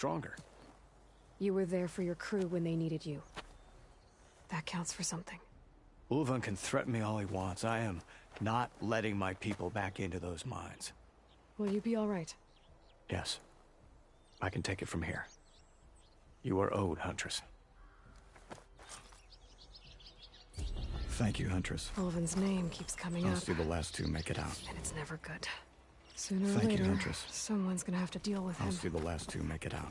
stronger. You were there for your crew when they needed you. That counts for something. Ulvan can threaten me all he wants. I am not letting my people back into those mines. Will you be all right? Yes. I can take it from here. You are owed, Huntress. Thank you, Huntress. Ulvan's name keeps coming I'll up. see the last two make it out. And it's never good. Sooner or Thank you, later, Huntress. someone's gonna have to deal with I'll him. see the last two make it out.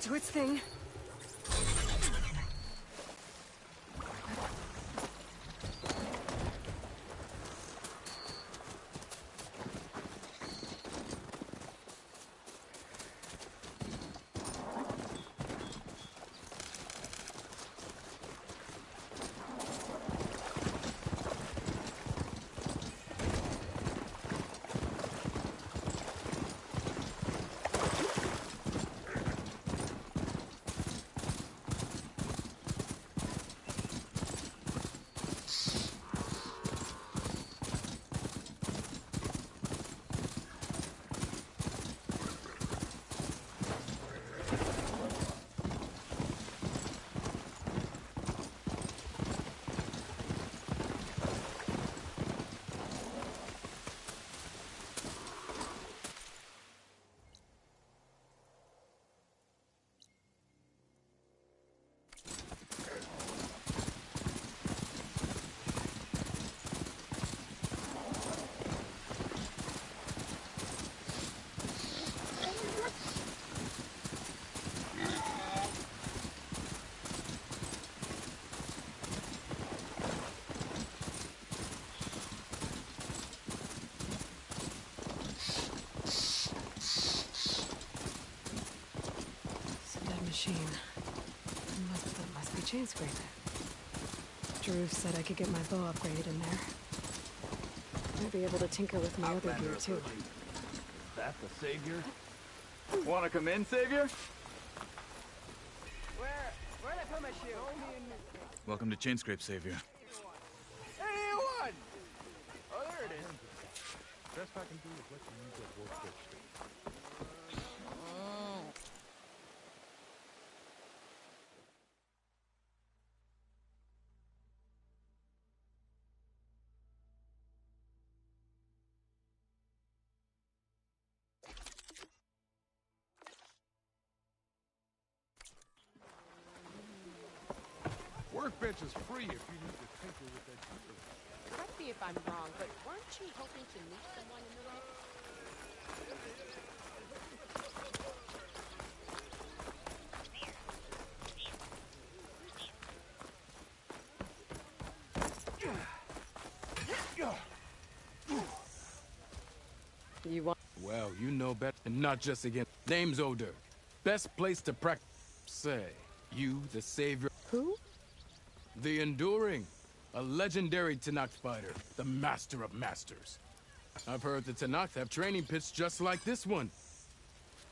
Do its thing. Machine. That must be chain scraping. Drew said I could get my bow upgraded in there. Might be able to tinker with my other gear too. That's the Savior? Wanna come in, Savior? Where'd I put my shoe? Welcome to Chainscrape, Savior. Hey, one! Oh, there it is. Best I can do is let you use that workbench. Workbench is free if you need to tinker with that computer. Correct me if I'm wrong, but weren't you hoping to meet someone in the wreck? You want? Well, you know better, and not just again. Name's Odur. Best place to practice. Say, you, the Savior. Who? The Enduring. A legendary Tenakth fighter. The master of masters. I've heard the Tenakth have training pits just like this one.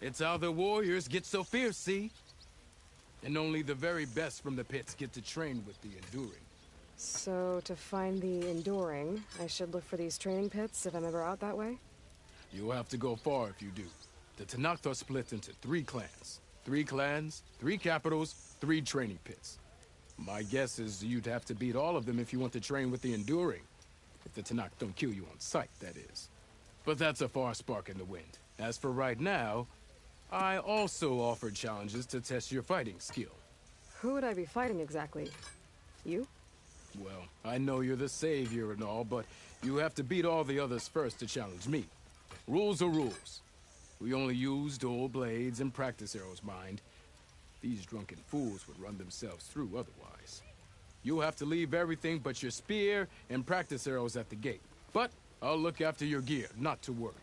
It's how the warriors get so fierce, see? And only the very best from the pits get to train with the Enduring. So, to find the Enduring, I should look for these training pits if I'm ever out that way? You'll have to go far if you do. The Tenakth are split into 3 clans. 3 clans, 3 capitals, 3 training pits. My guess is you'd have to beat all of them if you want to train with the Enduring. If the Tenakth don't kill you on sight, that is. But that's a far spark in the wind. As for right now, I also offered challenges to test your fighting skill. Who would I be fighting exactly? You? Well, I know you're the Savior and all, but you have to beat all the others first to challenge me. Rules are rules. We only use dual blades and practice arrows, mind. These drunken fools would run themselves through otherwise. You'll have to leave everything but your spear and practice arrows at the gate. But I'll look after your gear, not to worry.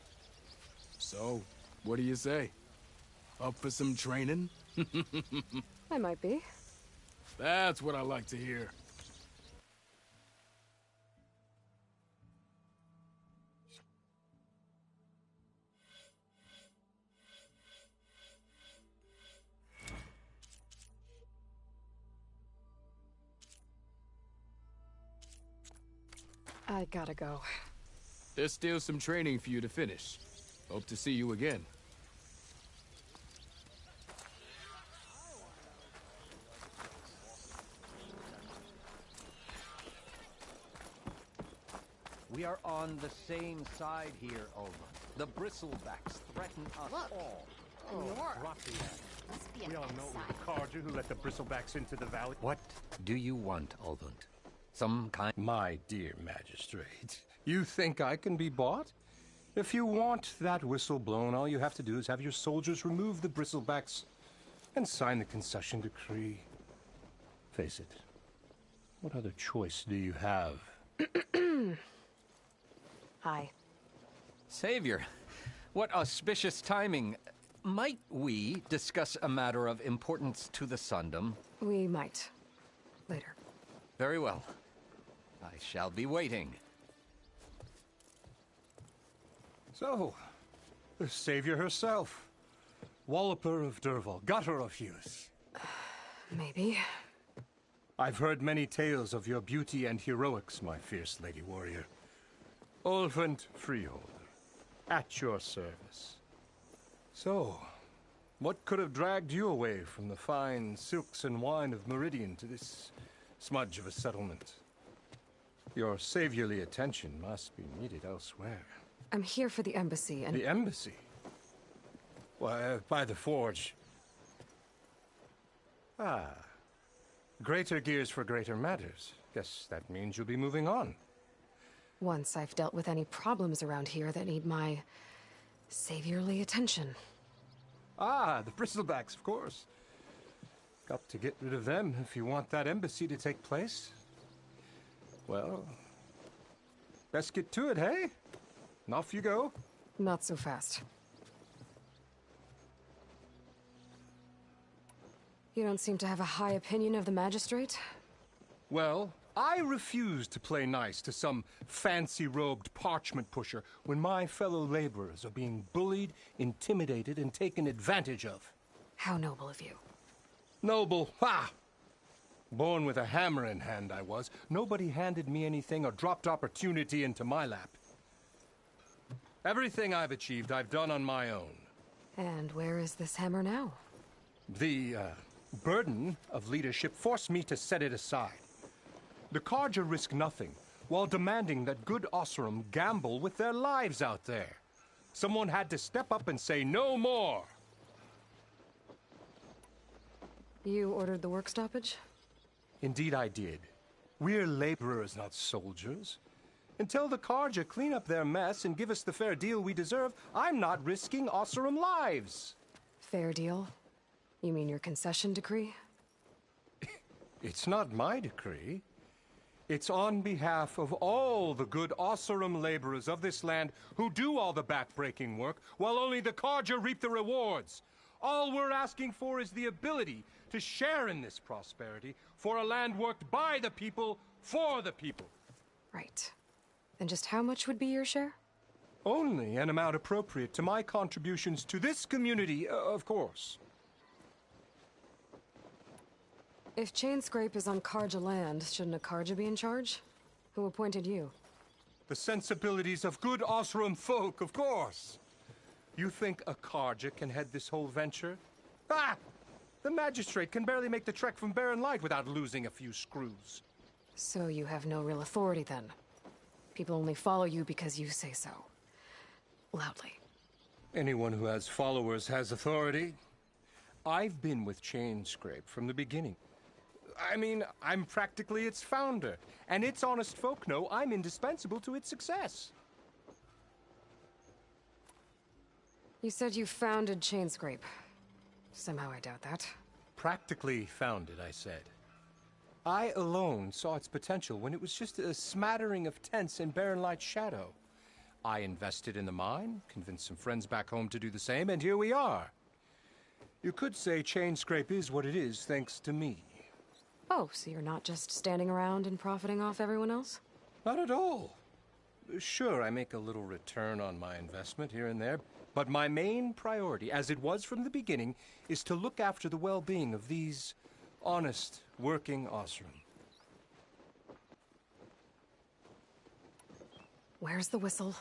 So, what do you say? Up for some training? I might be. That's what I like to hear. I gotta go. There's still some training for you to finish. Hope to see you again. We are on the same side here, Olga. The bristlebacks threaten us Look, all. Must be We an all know it was exile. Carja who let the bristlebacks into the valley. What do you want, Olvund? Some kind... My dear magistrate, you think I can be bought? If you want that whistle blown, all you have to do is have your soldiers remove the bristlebacks and sign the concession decree. Face it, what other choice do you have? Hi. Savior, what auspicious timing. Might we discuss a matter of importance to the Sundom? We might. Later. Very well. I shall be waiting. So, the savior herself, Walloper of Derval, Gutter of Hughes. Maybe. I've heard many tales of your beauty and heroics, my fierce lady warrior. Olvund Freeholder, at your service. So, what could have dragged you away from the fine silks and wine of Meridian to this smudge of a settlement? Your saviorly attention must be needed elsewhere. I'm here for the embassy and... The embassy? Why, by the forge. Ah. Greater gears for greater matters. Guess that means you'll be moving on. Once I've dealt with any problems around here that need my saviorly attention. Ah, the bristlebacks, of course. Got to get rid of them if you want that embassy to take place. Well, best get to it, hey? And off you go. Not so fast. You don't seem to have a high opinion of the magistrate? Well, I refuse to play nice to some fancy-robed parchment pusher when my fellow laborers are being bullied, intimidated, and taken advantage of. How noble of you. Noble, ha! Born with a hammer in hand, I was. Nobody handed me anything or dropped opportunity into my lap. Everything I've achieved, I've done on my own. And where is this hammer now? The, burden of leadership forced me to set it aside. The Carja risk nothing, while demanding that good Osseram gamble with their lives out there. Someone had to step up and say no more. You ordered the work stoppage? Indeed I did. We're laborers, not soldiers. Until the Carja clean up their mess and give us the fair deal we deserve, I'm not risking Osseram lives. Fair deal? You mean your concession decree? It's not my decree. It's on behalf of all the good Osseram laborers of this land who do all the back-breaking work, while only the Carja reap the rewards. All we're asking for is the ability to share in this prosperity for a land worked by the people, for the people. Right. Then just how much would be your share? Only an amount appropriate to my contributions to this community, of course. If Chainscrape is on Carja land, shouldn't a Carja be in charge? Who appointed you? The sensibilities of good Osseram folk, of course. You think a Carja can head this whole venture? Ah! The magistrate can barely make the trek from Barren Light without losing a few screws. So you have no real authority then? People only follow you because you say so. Loudly. Anyone who has followers has authority. I've been with Chainscrape from the beginning. I mean, I'm practically its founder, and its honest folk know I'm indispensable to its success. You said you founded Chainscrape. Somehow I doubt that. Practically founded, I said. I alone saw its potential when it was just a smattering of tents in Barren Light's shadow. I invested in the mine, convinced some friends back home to do the same, and here we are. You could say Chainscrape is what it is thanks to me. Oh, so you're not just standing around and profiting off everyone else? Not at all. Sure, I make a little return on my investment here and there, but my main priority, as it was from the beginning, is to look after the well-being of these honest, working Osram. Where's the whistle?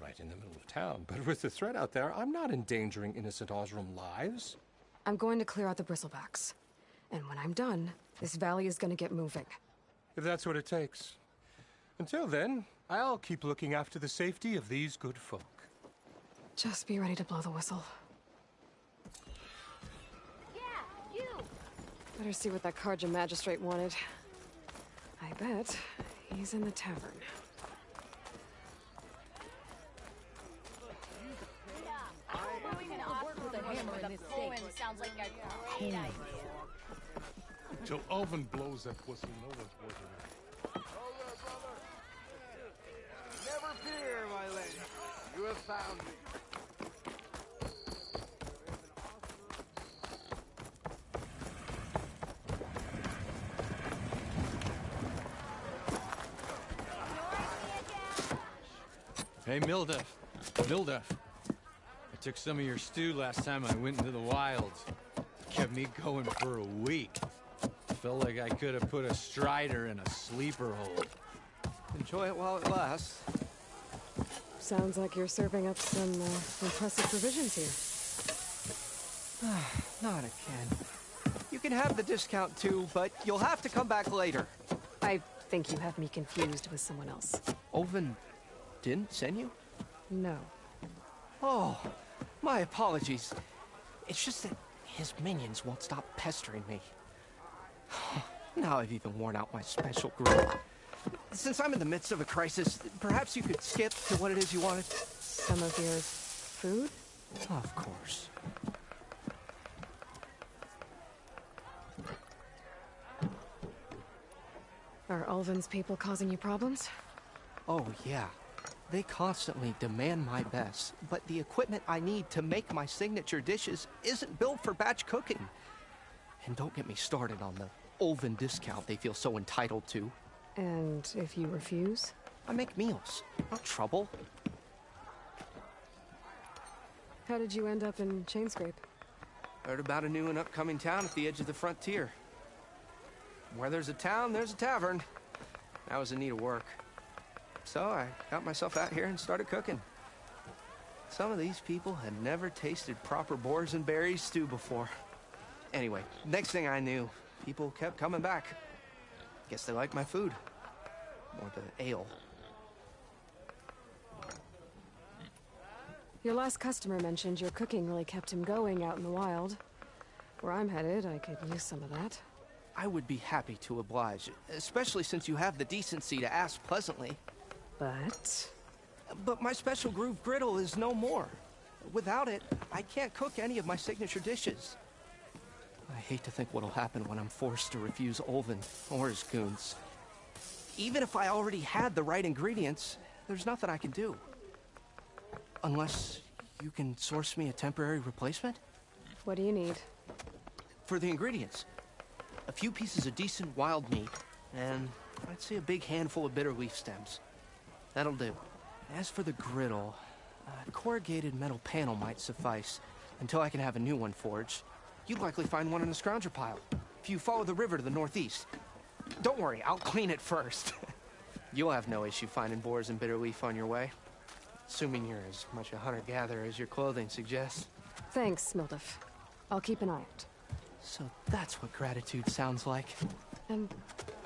Right in the middle of town, but with the threat out there, I'm not endangering innocent Osram lives. I'm going to clear out the bristlebacks. And when I'm done, this valley is going to get moving. If that's what it takes. Until then, I'll keep looking after the safety of these good folk. Just be ready to blow the whistle. Yeah, you! Better see what that Carja magistrate wanted. I bet he's in the tavern. Sounds like a great idea. Till Ulvin blows that whistle, no one's working out. Never fear, my lady. You have found me. Hey, Mildef. Mildef. I took some of your stew last time I went into the wilds. Kept me going for a week. Felt like I could have put a strider in a sleeper hold. Enjoy it while it lasts. Sounds like you're serving up some impressive provisions here. Not again. You can have the discount too, but you'll have to come back later. I think you have me confused with someone else. Olvin didn't send you? No. Oh, my apologies. It's just that his minions won't stop pestering me. Now I've even worn out my special grill. Since I'm in the midst of a crisis, perhaps you could skip to what it is you wanted? Some of your food? Of course. Are Ulvin's people causing you problems? Oh, yeah. They constantly demand my best, but the equipment I need to make my signature dishes isn't built for batch cooking. And don't get me started on the Ulvin discount they feel so entitled to. And if you refuse? I make meals, not trouble. How did you end up in Chainscrape? Heard about a new and upcoming town at the edge of the frontier. Where there's a town, there's a tavern. I was in need of work. So I got myself out here and started cooking. Some of these people had never tasted proper boars and berries stew before. Anyway, next thing I knew, people kept coming back. Guess they liked my food. Or the ale. Your last customer mentioned your cooking really kept him going out in the wild. Where I'm headed, I could use some of that. I would be happy to oblige, especially since you have the decency to ask pleasantly. But my special groove griddle is no more. Without it, I can't cook any of my signature dishes. I hate to think what'll happen when I'm forced to refuse Ulvin or his goons. Even if I already had the right ingredients, there's nothing I can do. Unless you can source me a temporary replacement? What do you need? For the ingredients, a few pieces of decent wild meat, and I'd say a big handful of bitter leaf stems. That'll do. As for the griddle, a corrugated metal panel might suffice until I can have a new one forged. You'd likely find one in the scrounger pile, if you follow the river to the northeast. Don't worry, I'll clean it first. You'll have no issue finding boars and bitter leaf on your way. Assuming you're as much a hunter-gatherer as your clothing suggests. Thanks, Mildef. I'll keep an eye out. So that's what gratitude sounds like. And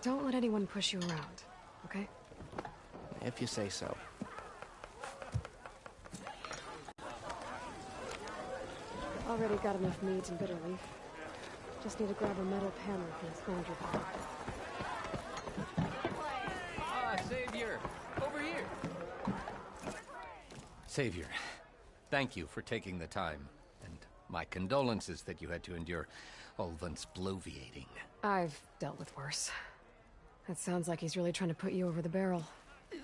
don't let anyone push you around, okay? If you say so. Already got enough meat and bitter leaf. Just need to grab a metal panel from the scrounger pile. Ah, Savior! Over here! Savior, thank you for taking the time, and my condolences that you had to endure Ulvin's bloviating. I've dealt with worse. That sounds like he's really trying to put you over the barrel.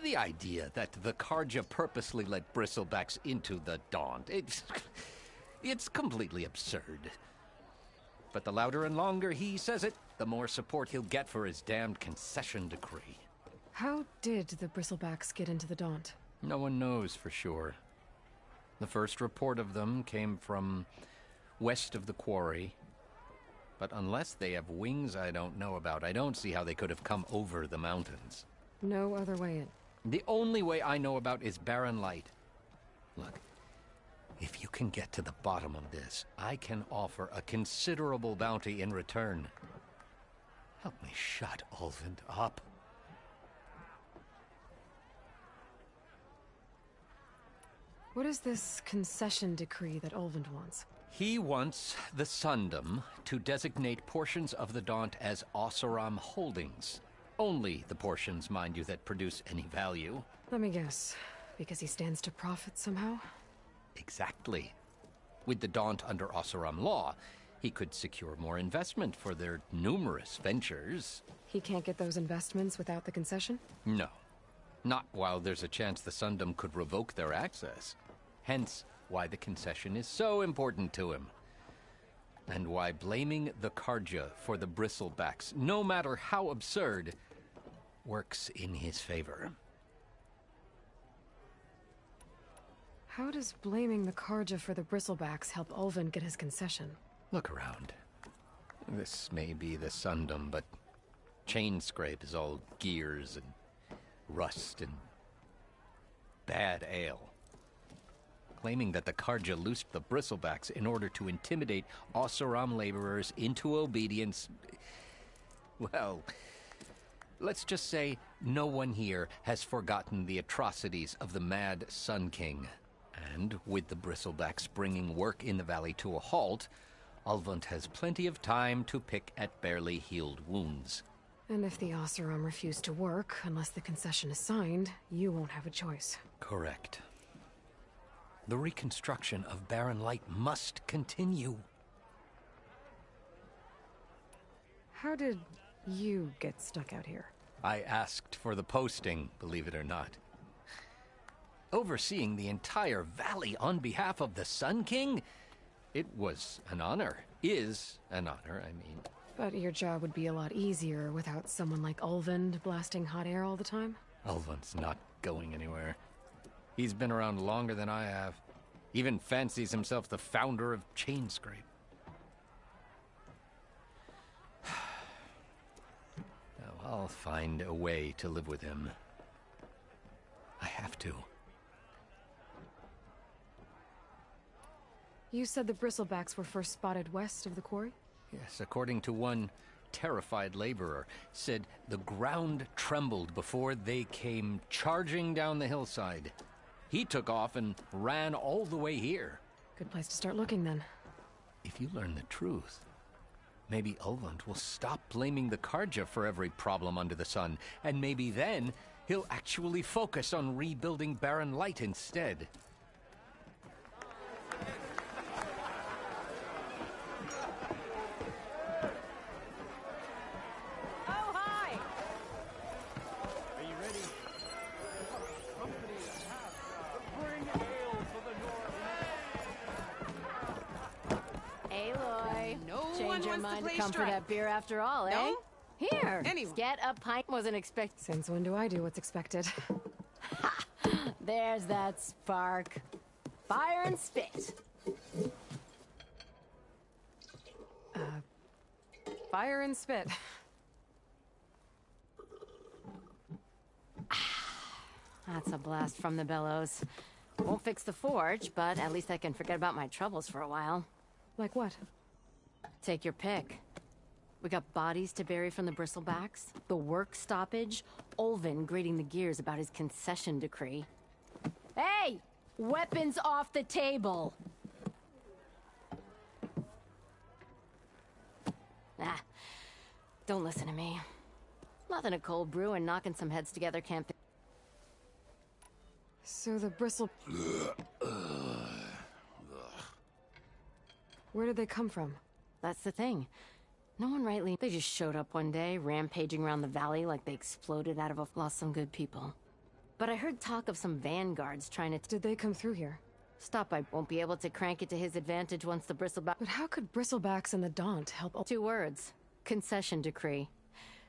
The idea that the Carja purposely let bristlebacks into the Daunt, it's completely absurd. But the louder and longer he says it, the more support he'll get for his damned concession decree. How did the Bristlebacks get into the Daunt? No one knows for sure. The first report of them came from west of the quarry. But unless they have wings I don't know about, I don't see how they could have come over the mountains. No other way in. The only way I know about is Barren Light. Look, if you can get to the bottom of this, I can offer a considerable bounty in return. Help me shut Ulvund up. What is this concession decree that Ulvund wants? He wants the Sundom to designate portions of the Daunt as Oseram holdings. Only the portions, mind you, that produce any value. Let me guess. Because he stands to profit somehow? Exactly. With the Daunt under Oseram law, he could secure more investment for their numerous ventures. He can't get those investments without the concession? No. Not while there's a chance the Sundom could revoke their access. Hence, why the concession is so important to him. And why blaming the Karja for the Bristlebacks, no matter how absurd, works in his favor. How does blaming the Karja for the Bristlebacks help Ulvund get his concession? Look around. This may be the Sundom, but Chainscrape is all gears and rust and bad ale. Claiming that the Karja loosed the Bristlebacks in order to intimidate Oseram laborers into obedience. Well, let's just say no one here has forgotten the atrocities of the Mad Sun King. And with the Bristlebacks bringing work in the valley to a halt, Ulvund has plenty of time to pick at barely healed wounds. And if the Oseram refuse to work, unless the concession is signed, you won't have a choice. Correct. The reconstruction of Barren Light must continue. How did you get stuck out here? I asked for the posting, believe it or not. Overseeing the entire valley on behalf of the Sun King? It was an honor. Is an honor, I mean. But your job would be a lot easier without someone like Ulvund blasting hot air all the time? Ulvund's not going anywhere. He's been around longer than I have. Even fancies himself the founder of Chainscrape. Now, I'll find a way to live with him. I have to. You said the Bristlebacks were first spotted west of the quarry? Yes, according to one terrified laborer, said the ground trembled before they came charging down the hillside. He took off and ran all the way here. Good place to start looking, then. If you learn the truth, maybe Ulvund will stop blaming the Karja for every problem under the sun, and maybe then he'll actually focus on rebuilding Barren Light instead. Come for that beer after all, eh? No? Here, get a pint. Wasn't expected. Since when do I do what's expected? There's that spark. Fire and spit. Fire and spit. That's a blast from the bellows. Won't fix the forge, but at least I can forget about my troubles for a while. Like what? Take your pick. We got bodies to bury from the Bristlebacks, the work stoppage, Ulvund grating the gears about his concession decree. Hey! Weapons off the table! Ah, don't listen to me. Nothing a cold brew and knocking some heads together can't fix. So the bristle... Where did they come from? That's the thing. No one rightly... They just showed up one day, rampaging around the valley like they exploded out of a... Lost some good people. But I heard talk of some vanguards trying to... Did they come through here? Stopeye won't be able to crank it to his advantage once the Bristleback... But how could Bristlebacks and the Daunt help... 2 words. Concession decree.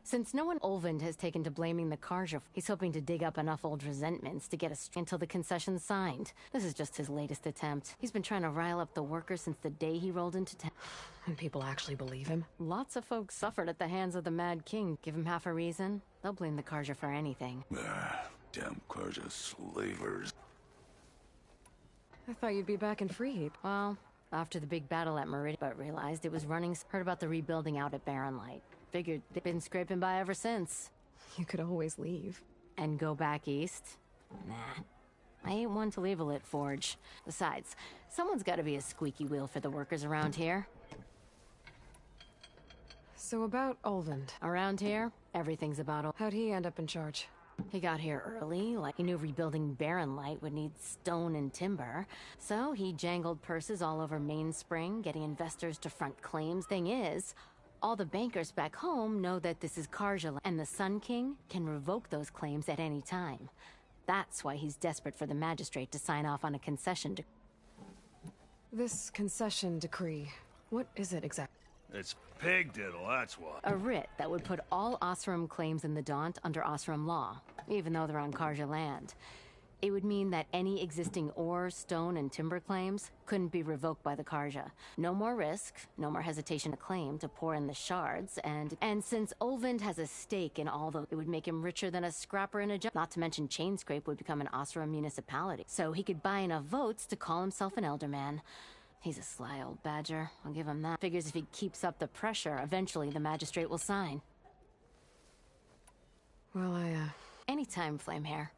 Since no one Olvind has taken to blaming the Karja, he's hoping to dig up enough old resentments to get us until the concession's signed. This is just his latest attempt. He's been trying to rile up the workers since the day he rolled into town. And people actually believe him? Lots of folks suffered at the hands of the Mad King. Give him half a reason, they'll blame the Karja for anything. Damn Karja slavers. I thought you'd be back in Freeheap. Well, after the big battle at Meridian, but realized it was running. Heard about the rebuilding out at Barren Light. Figured they've been scraping by ever since. You could always leave. And go back east? Nah. I ain't one to leave a lit forge. Besides, someone's gotta be a squeaky wheel for the workers around here. So about Olvind. Around here, everything's about How'd he end up in charge? He got here early, like he knew rebuilding Barren Light would need stone and timber. So he jangled purses all over Mainspring, getting investors to front claims. Thing is, all the bankers back home know that this is Karja, and the Sun King can revoke those claims at any time. That's why he's desperate for the magistrate to sign off on a concession decree. This concession decree, what is it exactly? It's pig diddle, that's what. A writ that would put all Osram claims in the Daunt under Osram law, even though they're on Karja land. It would mean that any existing ore, stone, and timber claims couldn't be revoked by the Karja. No more risk, no more hesitation to claim to pour in the shards, and since Olvind has a stake in all the, it would make him richer than a scrapper in a job. Not to mention Chainscrape would become an Osram municipality, so he could buy enough votes to call himself an Elderman. He's a sly old badger, I'll give him that. Figures if he keeps up the pressure, eventually the magistrate will sign. Well, Anytime, Flamehair.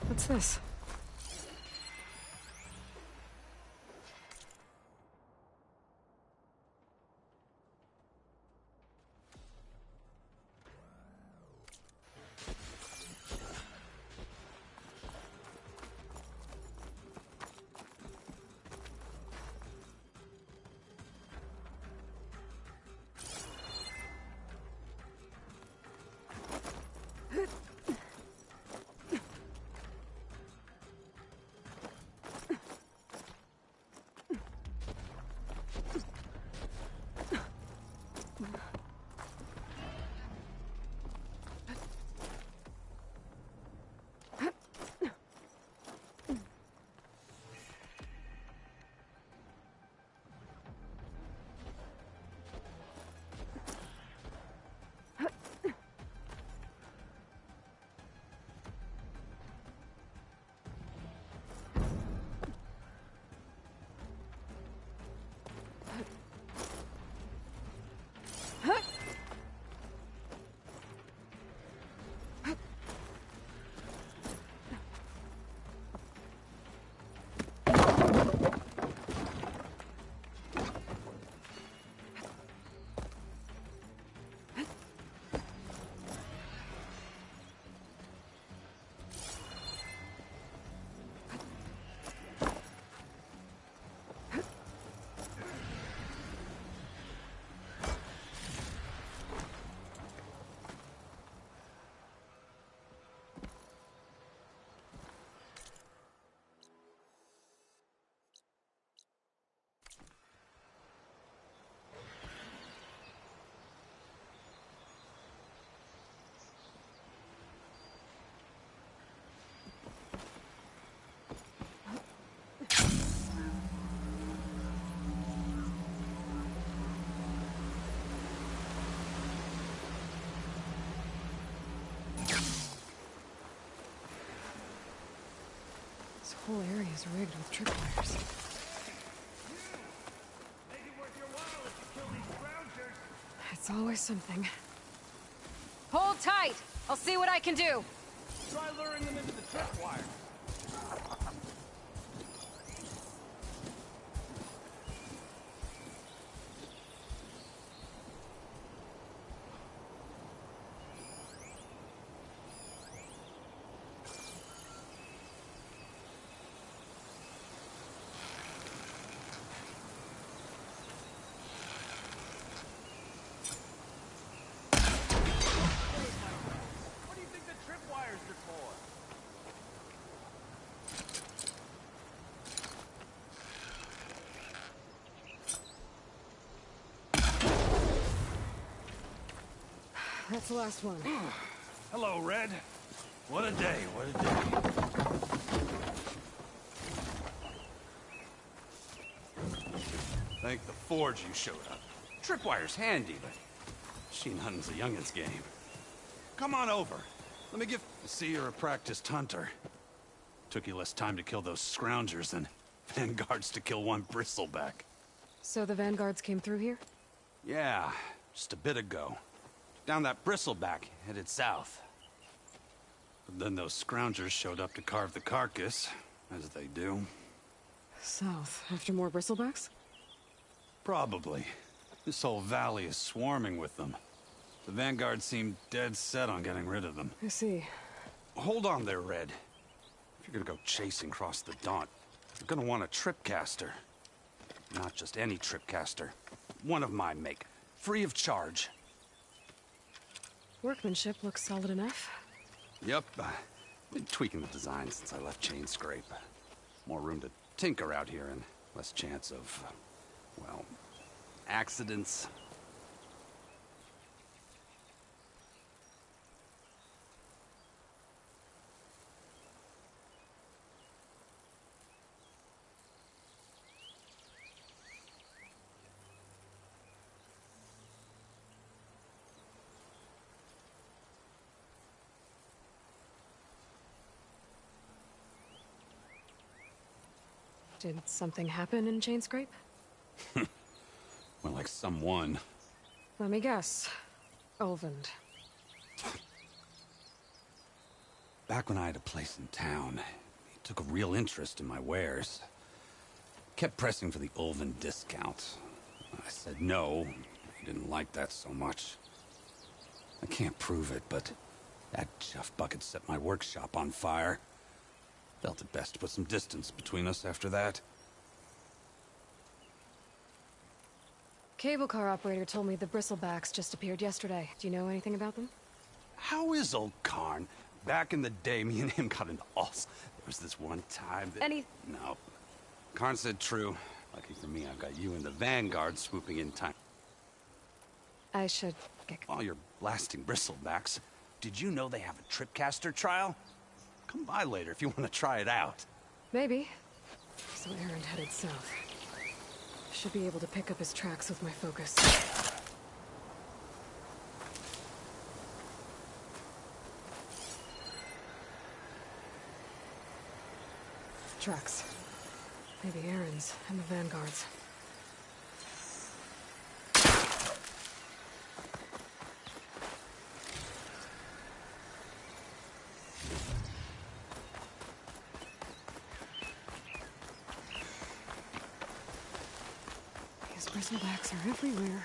What's this? whole area is rigged with tripwires. It's always something. Hold tight! I'll see what I can do! Try luring them into the tripwire. What do you think the tripwires are for? That's the last one. Hello, Red. What a day, what a day. Thank the Forge you showed up. Tripwire's handy, but machine hunting's a youngin's game. Come on over. Let me see you're a practiced hunter. Took you less time to kill those scroungers than vanguards to kill one bristleback. So the vanguards came through here? Yeah, just a bit ago. Down that bristleback, headed south. But then those scroungers showed up to carve the carcass, as they do. South, after more bristlebacks? Probably. This whole valley is swarming with them. The Vanguard seemed dead set on getting rid of them. I see. Hold on there, Red. If you're gonna go chasing across the Daunt, you're gonna want a tripcaster. Not just any tripcaster. One of my make. Free of charge. Workmanship looks solid enough. Yep. Been tweaking the design since I left Chain Scrape. More room to tinker out here and less chance of, well, accidents. Did something happen in Chain Scrape? Well, like someone. Let me guess. Ulvund. Back when I had a place in town, he took a real interest in my wares. Kept pressing for the Ulvund discount. I said no. He didn't like that so much. I can't prove it, but that chuff bucket set my workshop on fire. Felt it best to put some distance between us after that. Cable car operator told me the bristlebacks just appeared yesterday. Do you know anything about them? How is old Karn? Back in the day, me and him got into alls. There was this one time that... No. Karn said true. Lucky for me, I've got you and the Vanguard swooping in time. I should get... While you're blasting bristlebacks, did you know they have a tripcaster trial? Come by later if you want to try it out. Maybe. So Erend headed south. Should be able to pick up his tracks with my focus. Tracks. Maybe Erend's and the Vanguard's. These bristlebacks are everywhere.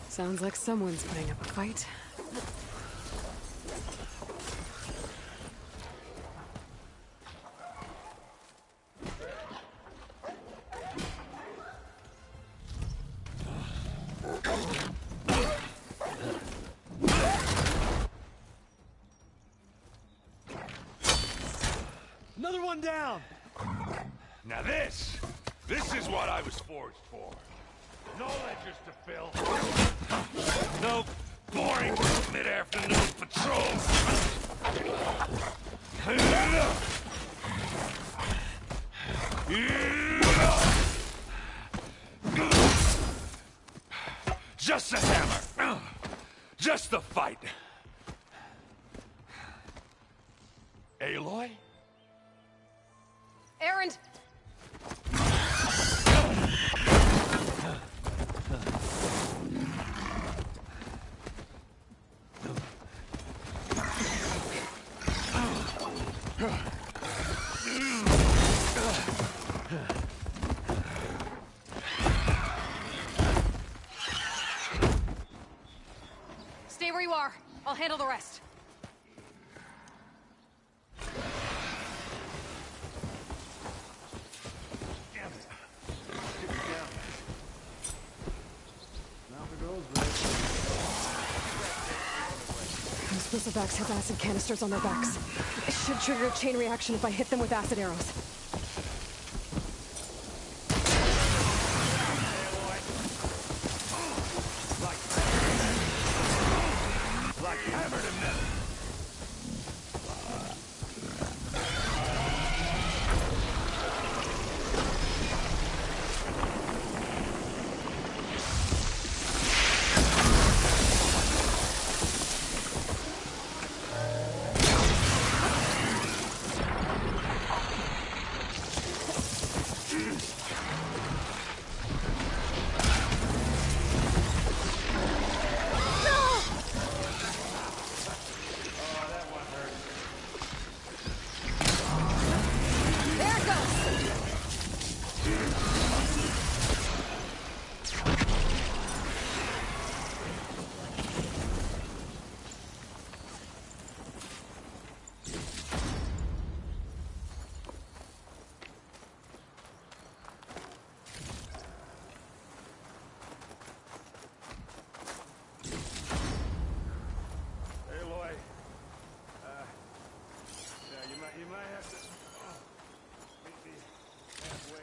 Sounds like someone's putting up a fight. Another one down! Now this is what I was forged for. No ledgers to fill. No boring mid-afternoon patrols. Just a hammer. Just the fight. Aloy? Erend! Stay where you are. I'll handle the rest. Those bristlebacks have acid canisters on their backs. It should trigger a chain reaction if I hit them with acid arrows. Like hammered him now. You might have to meet me halfway.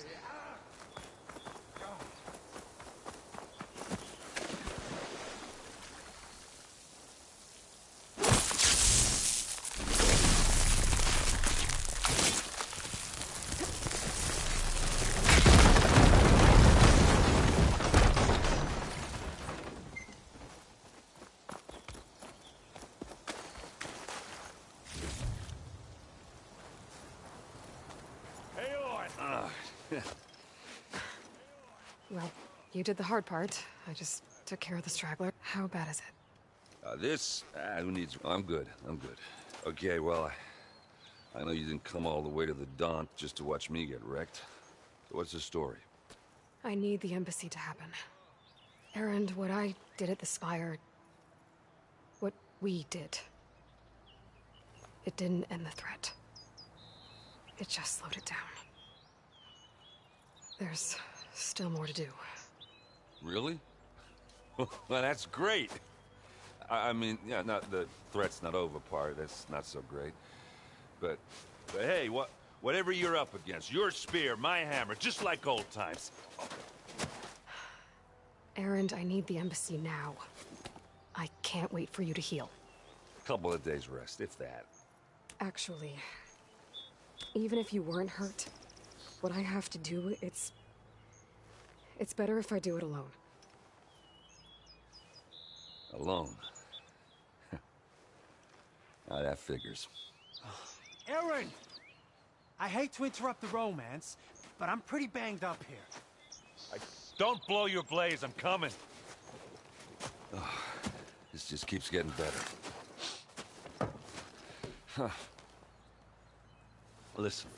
Well, you did the hard part. I just took care of the straggler. How bad is it? Who needs... I'm good. Okay, well, I know you didn't come all the way to the Daunt just to watch me get wrecked. So what's the story? I need the embassy to happen. Erend, what I did at the Spire... what we did... it didn't end the threat. It just slowed it down. There's still more to do. Really? Well, that's great. I mean, yeah, not the threat's not over part. That's not so great. But hey, whatever you're up against, your spear, my hammer, just like old times. Erend, I need the embassy now. I can't wait for you to heal. A couple of days rest, if that. Actually, even if you weren't hurt, what I have to do, it's better if I do it alone. Alone? Now that figures. Erend! I hate to interrupt the romance, but I'm pretty banged up here. Don't blow your blaze, I'm coming. Oh, this just keeps getting better. Huh. Listen,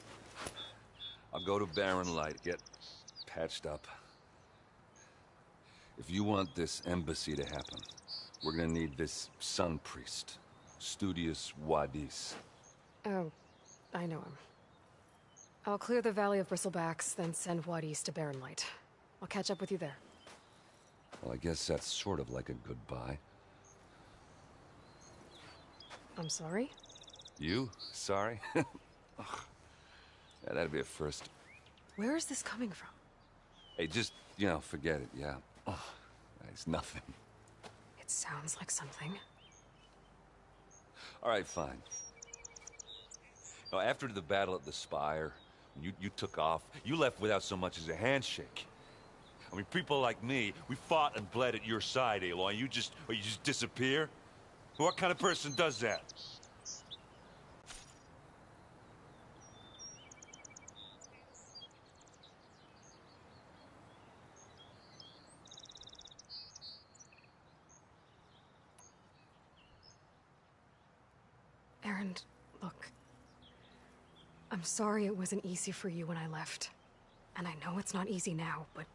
I'll go to Barren Light, get patched up. If you want this embassy to happen, we're gonna need this sun priest, Studius Wadis. Oh, I know him. I'll clear the Valley of Bristlebacks, then send Wadis to Barren Light. I'll catch up with you there. Well, I guess that's sort of like a goodbye. I'm sorry? You? Sorry? Ugh. Yeah, that'd be a first. Where is this coming from? Hey, just, forget it, yeah. Oh, it's nothing. It sounds like something. All right, fine. Now, after the battle at the Spire, when you took off, you left without so much as a handshake. I mean, people like me, we fought and bled at your side, Aloy, and you just disappear? What kind of person does that? Aaron, look. I'm sorry it wasn't easy for you when I left. And I know it's not easy now, but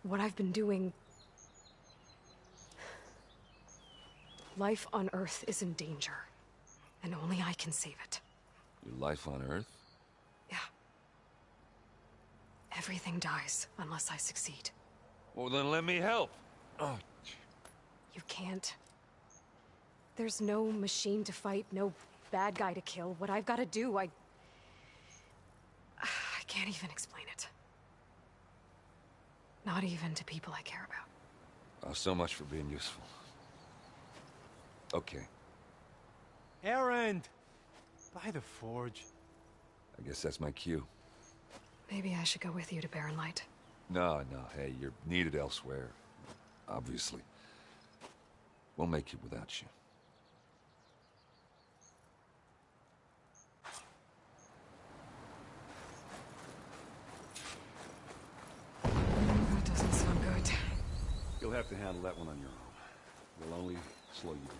what I've been doing... Life on Earth is in danger, and only I can save it. Your life on Earth? Yeah. Everything dies unless I succeed. Well, then let me help. Oh. You can't. There's no machine to fight, no bad guy to kill. What I've got to do, I can't even explain it. Not even to people I care about. Oh, so much for being useful. Okay. Erend! By the forge. I guess that's my cue. Maybe I should go with you to Barren Light. No, hey, you're needed elsewhere. Obviously. We'll make it without you. That doesn't sound good. You'll have to handle that one on your own. We'll only slow you down.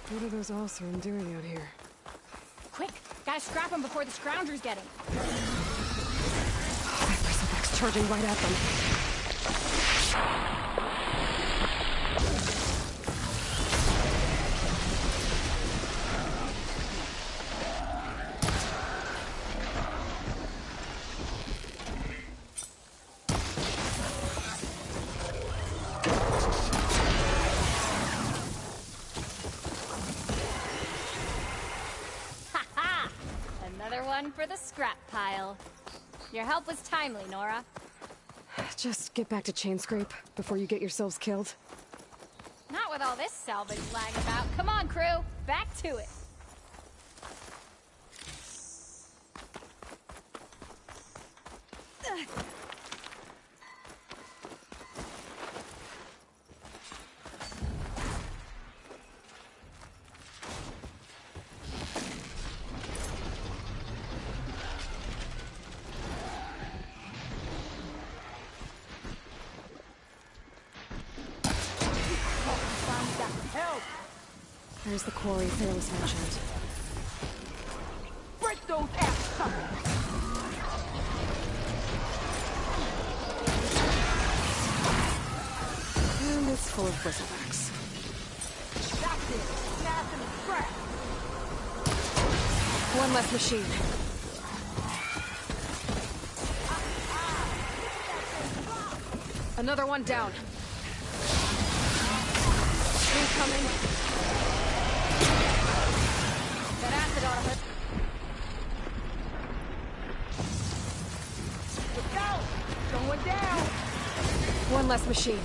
What are those Allsern doing out here? Quick! Gotta scrap him before the Scroungers get him. That bristleback's charging right at them. For the scrap pile. Your help was timely, Nora. Just get back to Chainscrape before you get yourselves killed. Not with all this salvage lying about. Come on, crew. Back to it. There's the quarry Fearless mentioned. Break those ass suckers! And it's full of bristlebacks. That's it! Gas and scrap! One less machine. Another one down. Incoming. That acid ought to hurt. Look out! Going down! One less machine.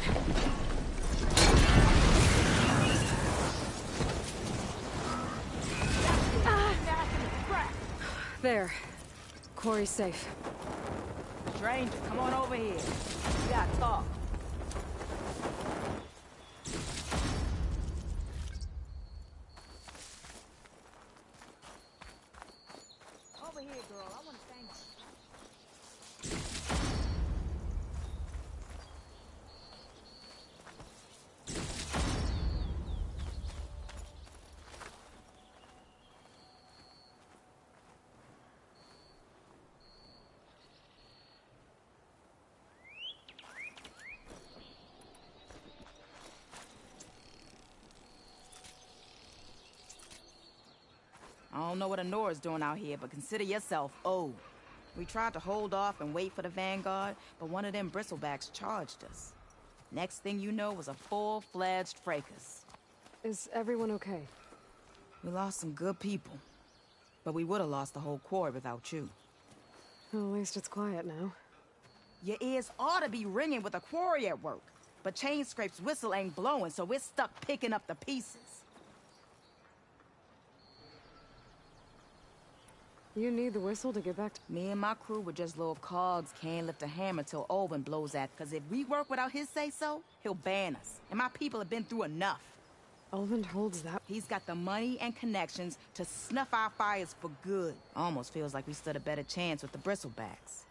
There. Quarry's safe. Stranger, come on over here. We gotta talk. don't know what Honora's doing out here, but consider yourself owed. We tried to hold off and wait for the Vanguard, but one of them bristlebacks charged us. Next thing you know was a full-fledged fracas. Is everyone okay? We lost some good people, but we would have lost the whole quarry without you. Well, at least it's quiet now. Your ears ought to be ringing with the quarry at work, but Chainscrape's whistle ain't blowing, so we're stuck picking up the pieces. You need the whistle to get back to... Me and my crew were just little cogs, can't lift a hammer till Olvin blows at, because if we work without his say-so, he'll ban us. And my people have been through enough. Olvin holds that... He's got the money and connections to snuff our fires for good. Almost feels like we stood a better chance with the bristlebacks.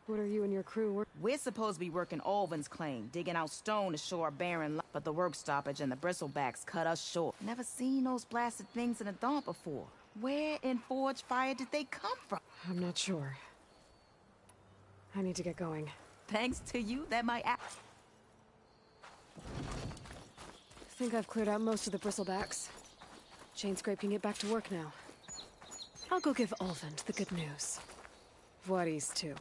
What are you and your crew We're supposed to be working Olvin's claim, digging out stone to show our barren but the work stoppage and the bristlebacks cut us short. Never seen those blasted things in a dump before. Where in Forge Fire did they come from? I'm not sure. I need to get going. Thanks to you, that might act. I think I've cleared out most of the bristlebacks. Chainscrape can get back to work now. I'll go give Olvin the good news. Voorhees, too.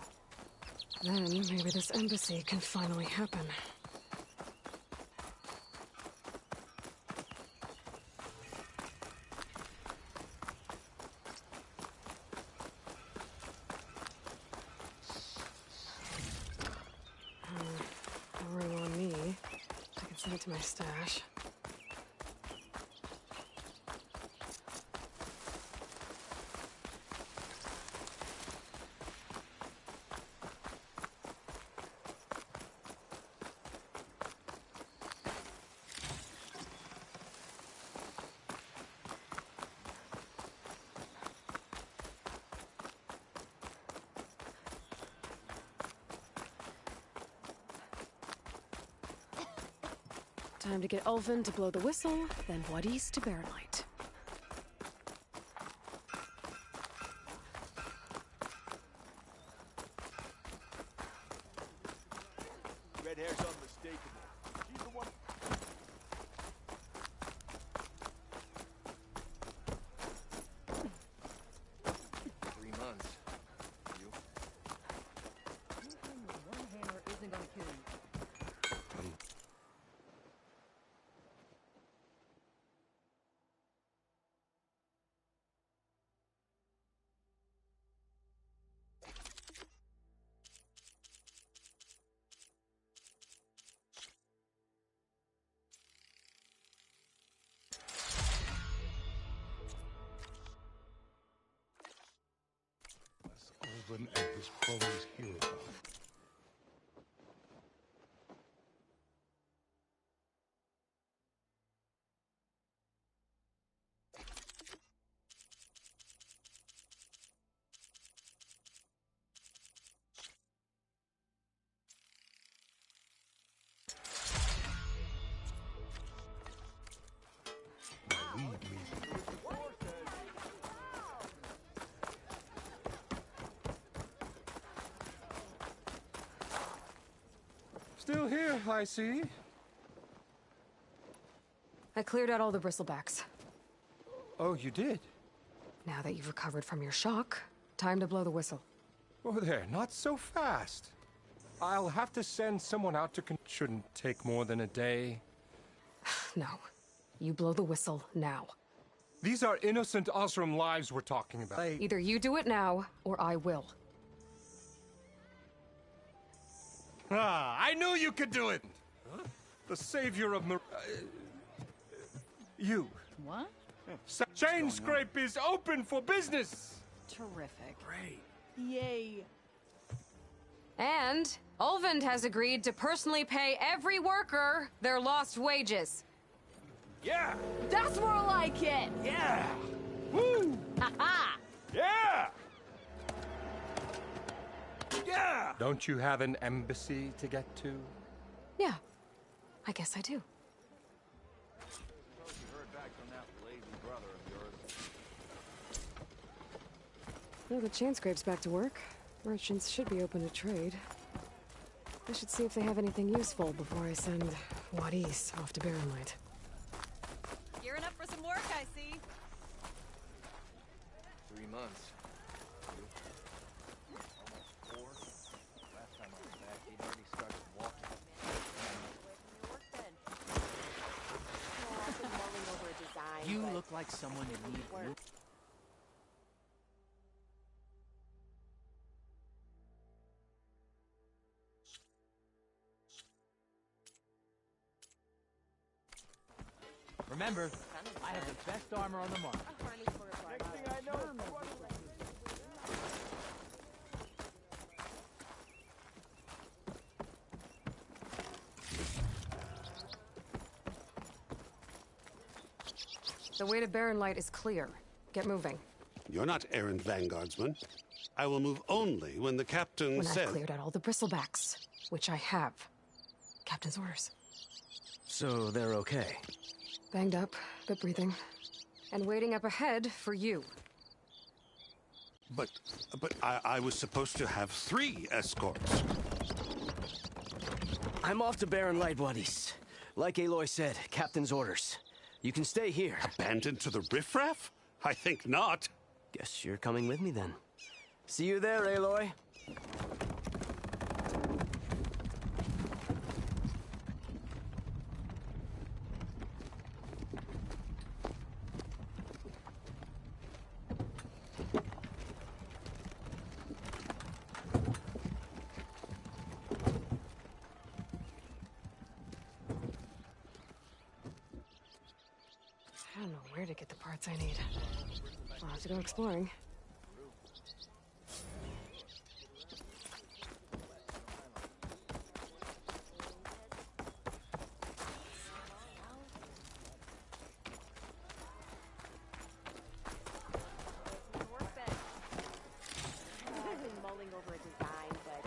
Then maybe this embassy can finally happen. A ring on me. I can send it to my stash. Time to get Olvin to blow the whistle, then Voorhees to bear light. Red hair's unmistakable. She's the one. 3 months. You? One hammer isn't gonna kill you. Olvin and his cronies hear about it. Believe me. Still here, I see. I cleared out all the bristlebacks. Oh, you did? Now that you've recovered from your shock, time to blow the whistle. Oh, there, not so fast. I'll have to send someone out to shouldn't take more than a day. No. You blow the whistle now. These are innocent Osram lives we're talking about. Either you do it now, or I will. Ah, I knew you could do it! Huh? The savior of you. What? Chainscrape is open for business! Terrific. Great. Yay. And Olvin has agreed to personally pay every worker their lost wages. Yeah! That's more like it! Yeah! Woo! Ha-ha! Yeah! Yeah! Don't you have an embassy to get to? Yeah, I guess I do. Well, the Chainscrape's back to work. Merchants should be open to trade. I should see if they have anything useful before I send Voorhees off to Barren Light. 3 months. Almost 4. Last time I was back, he'd already started walking. You look like someone in need of work. Remember, I have the best armor on the market. Next thing I know, The way to Barren Light is clear. Get moving. You're not errant vanguardsman. I will move only when the captain When says... I've cleared out all the bristlebacks, which I have. Captain's orders. So they're okay? Banged up, but breathing. And waiting up ahead for you. But I was supposed to have 3 escorts. I'm off to Barren Light, buddies. Like Aloy said, Captain's orders. You can stay here. Abandoned to the riffraff? I think not. Guess you're coming with me then. See you there, Aloy. I don't know where to get the parts I need. I'll have to go exploring. I've been mulling over a design, but...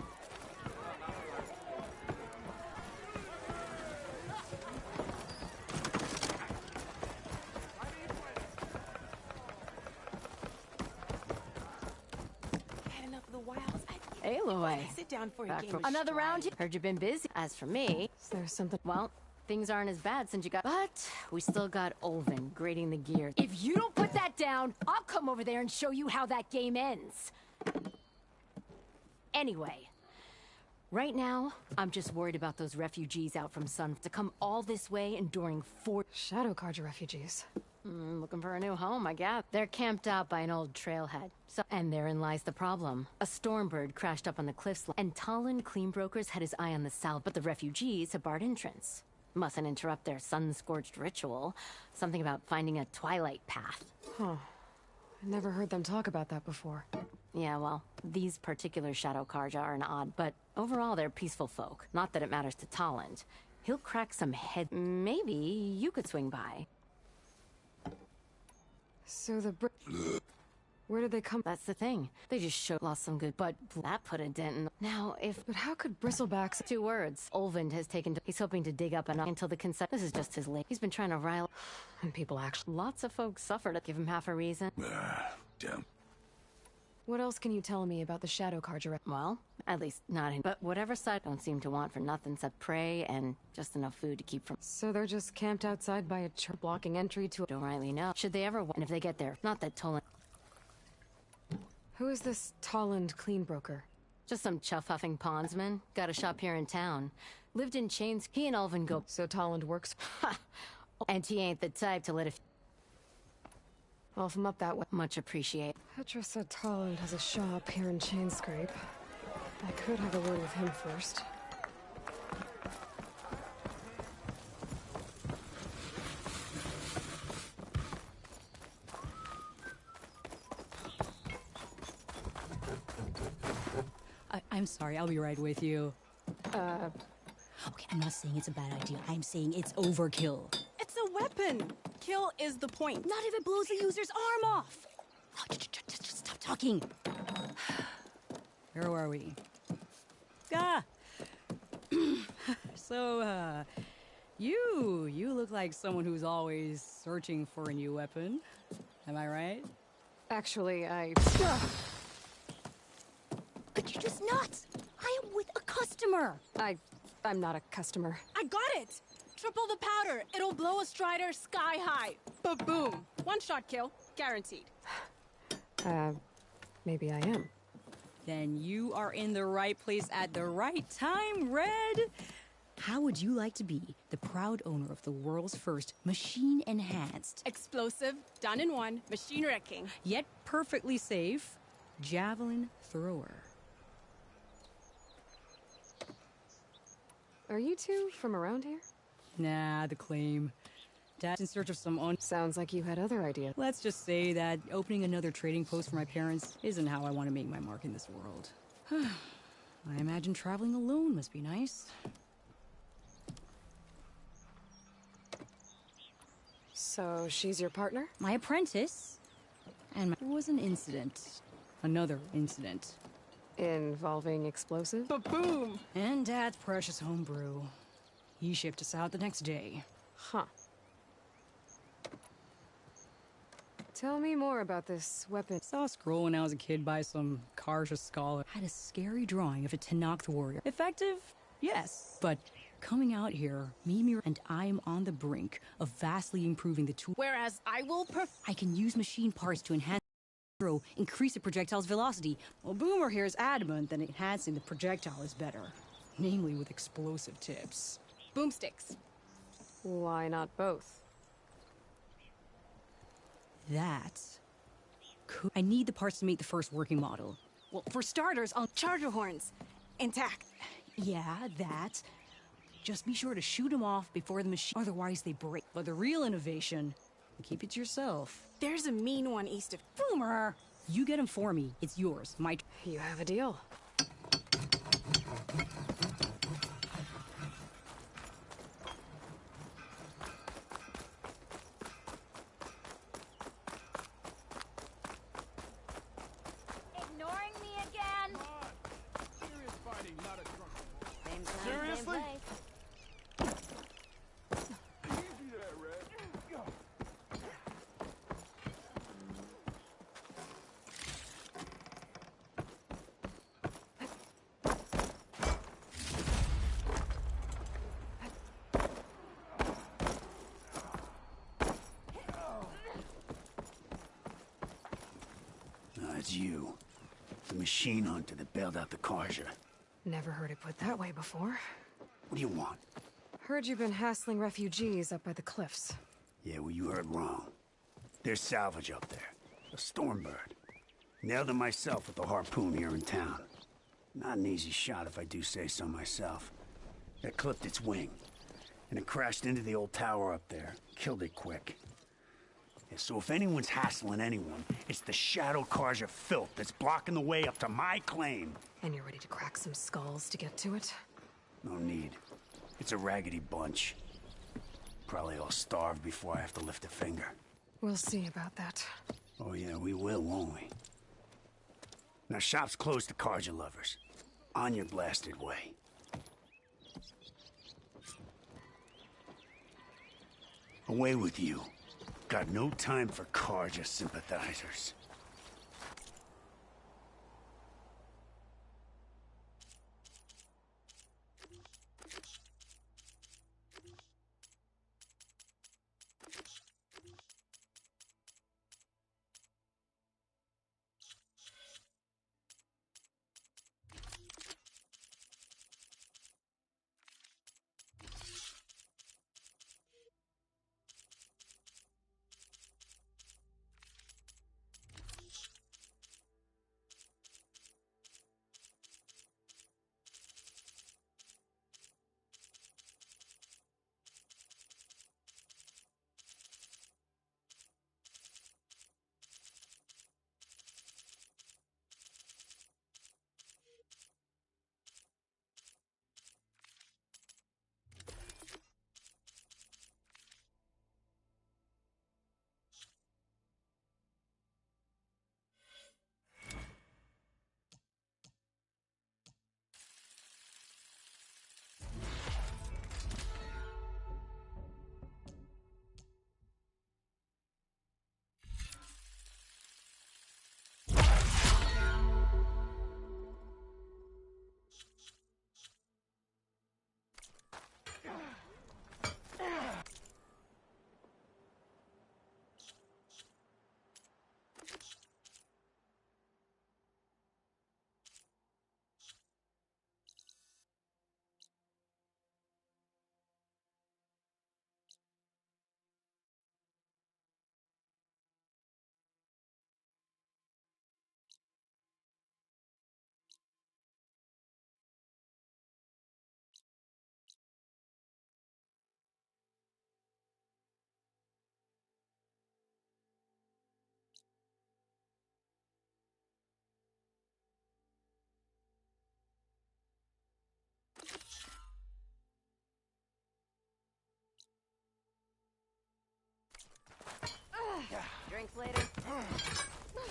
Had enough of the wilds. Aloy. Sit down for a Back game. from another round? Heard you've been busy. As for me... Is there something... Well, things aren't as bad since you got... But we still got Olvin grading the gear. If you don't put that down, I'll come over there and show you how that game ends. Anyway, right now, I'm just worried about those refugees out from Sun to come all this way enduring 4... Shadow Carja refugees. Looking for a new home, I guess. They're camped out by an old trailhead. And therein lies the problem. A stormbird crashed up on the cliffs, and Talon Cleanbrokers had his eye on the south, but the refugees have barred entrance. Mustn't interrupt their sun-scorched ritual. Something about finding a twilight path. Huh. I never heard them talk about that before. Yeah, well, these particular Shadow Carja are an odd, but overall they're peaceful folk. Not that it matters to Talon. He'll crack some head. Maybe you could swing by. So the where did they come? That's the thing. They just lost some good, but that put a dent in. Now, if... But how could Bristlebacks... 2 words. Olvind has taken to... He's hoping to dig up enough until the consent... This is just his late. He's been trying to rile... And people actually... Lots of folks suffered. Give him half a reason. Damn. What else can you tell me about the Shadow Carja? Well, at least not in... But whatever side don't seem to want for nothing except prey and just enough food to keep from... So they're just camped outside by a church blocking entry to... Don't rightly know. Should they ever... And if they get there, not that Toland... Who is this Talland Cleanbroker? Just some chuff-huffing pondsman. Got a shop here in town. Lived in chains. He and Olvin go... So Talland works... And he ain't the type to let it... Well, if I'm up that way... Much appreciate. Petra said Talland has a shop here in Chainscrape. I could have a word with him first. I'm sorry, I'll be right with you. Okay, I'm not saying it's a bad idea. I'm saying it's overkill. It's a weapon. Kill is the point. Not if it blows the user's arm off. Oh, just stop talking. Where were we? Ah! So, you look like someone who's always searching for a new weapon. Am I right? Actually, Could you just not? I am with a customer. I'm not a customer. I got it. Triple the powder. It'll blow a Strider sky high. Ba-boom. One-shot kill. Guaranteed. Maybe I am. Then you are in the right place at the right time, Red. How would you like to be the proud owner of the world's first machine-enhanced, Explosive, done in one, machine wrecking. yet perfectly safe, javelin thrower? Are you two from around here? Nah, the claim. Dad's in search of some own. Sounds like you had other ideas. Let's just say that opening another trading post for my parents isn't how I want to make my mark in this world. I imagine traveling alone must be nice. So she's your partner? My apprentice. And there was an incident. Another incident. Involving explosive? Ba-boom! And Dad's precious homebrew. He shipped us out the next day. Huh. Tell me more about this weapon. Saw a scroll when I was a kid by some Karja scholar. Had a scary drawing of a Tenakth warrior. Effective? Yes. But coming out here, Mimir and I am on the brink of vastly improving the tool. Whereas I will I can use machine parts to enhance increase the projectile's velocity. Well, Boomer here is adamant that enhancing the projectile is better. Namely with explosive tips. boomsticks. Why not both? I need the parts to make the first working model. Well, for starters, I'll charger horns. Intact. Yeah, that. Just be sure to shoot them off before the machine, otherwise they break. But the real innovation, keep it to yourself. There's a mean one east of Boomer! You get them for me. It's yours. You have a deal. Ignoring me again? Serious fighting, not a drunken war. Same time, Seriously? same place. Easy there, Red. It's you. The machine hunter that bailed out the Karja. Never heard it put that way before. What do you want? Heard you've been hassling refugees up by the cliffs. Yeah, well, you heard wrong. There's salvage up there. A Stormbird. Nailed it myself with a harpoon here in town. Not an easy shot if I do say so myself. That clipped its wing. And it crashed into the old tower up there. Killed it quick. Yeah, so if anyone's hassling anyone, it's the Shadow Karja filth that's blocking the way up to my claim. And you're ready to crack some skulls to get to it? No need. It's a raggedy bunch. Probably all starved before I have to lift a finger. We'll see about that. Oh yeah, we will, won't we? Now shop's closed to Karja lovers. On your blasted way. Away with you. Got no time for Karja sympathizers. drinks later? What?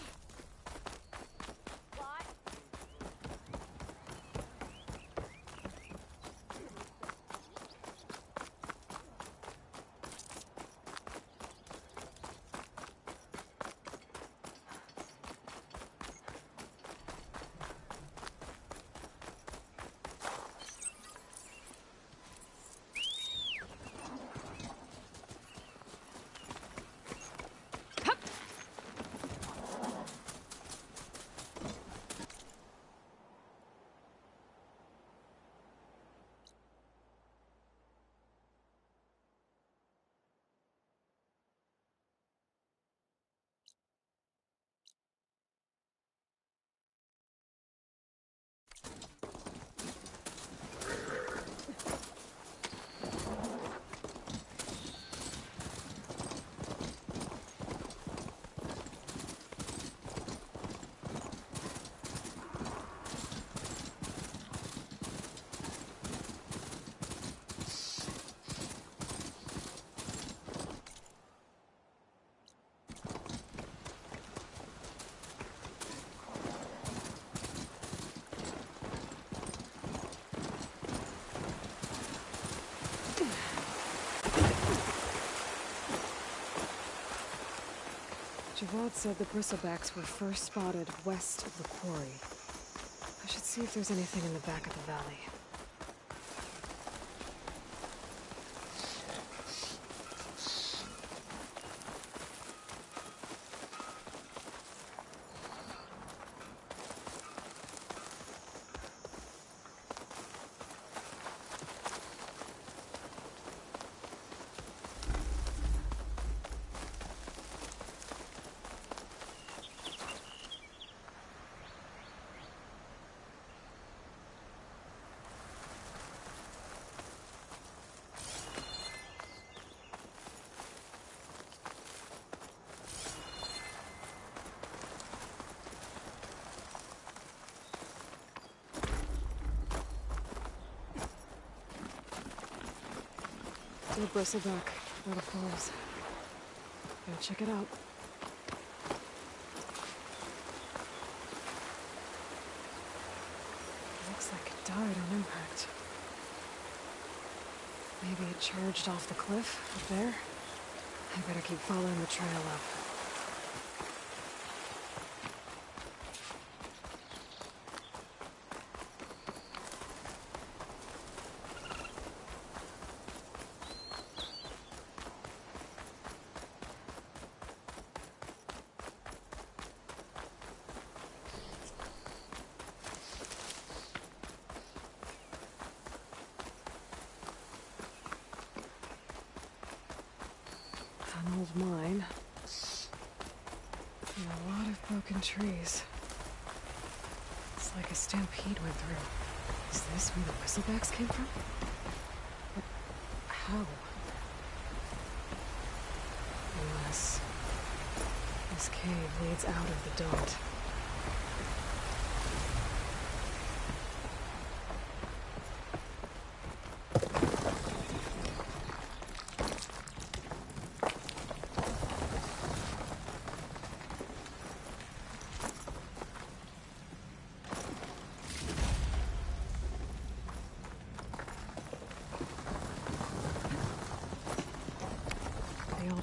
Javad said the bristlebacks were first spotted west of the quarry. I should see if there's anything in the back of the valley. The bristleback, out of clothes. Gotta check it out. Looks like it died on impact. Maybe it charged off the cliff up there. I better keep following the trail up. An old mine. And a lot of broken trees. It's like a stampede went through. Is this where the bristlebacks came from? But how? Unless this cave leads out of the Daunt.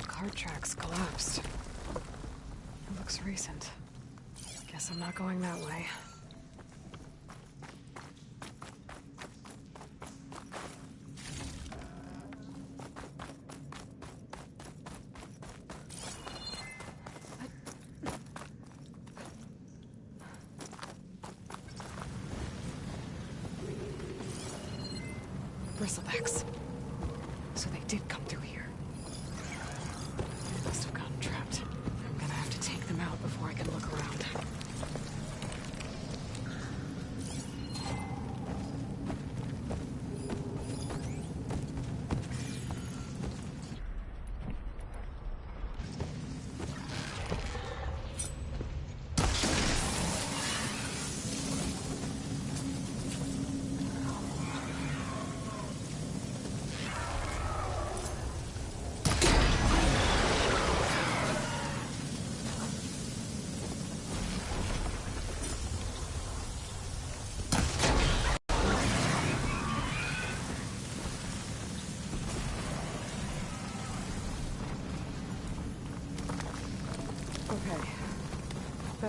Cart tracks collapsed. It looks recent. Guess I'm not going that way. Bristlebacks. So they did come through here. Must have gotten trapped. I'm gonna have to take them out before I can look around.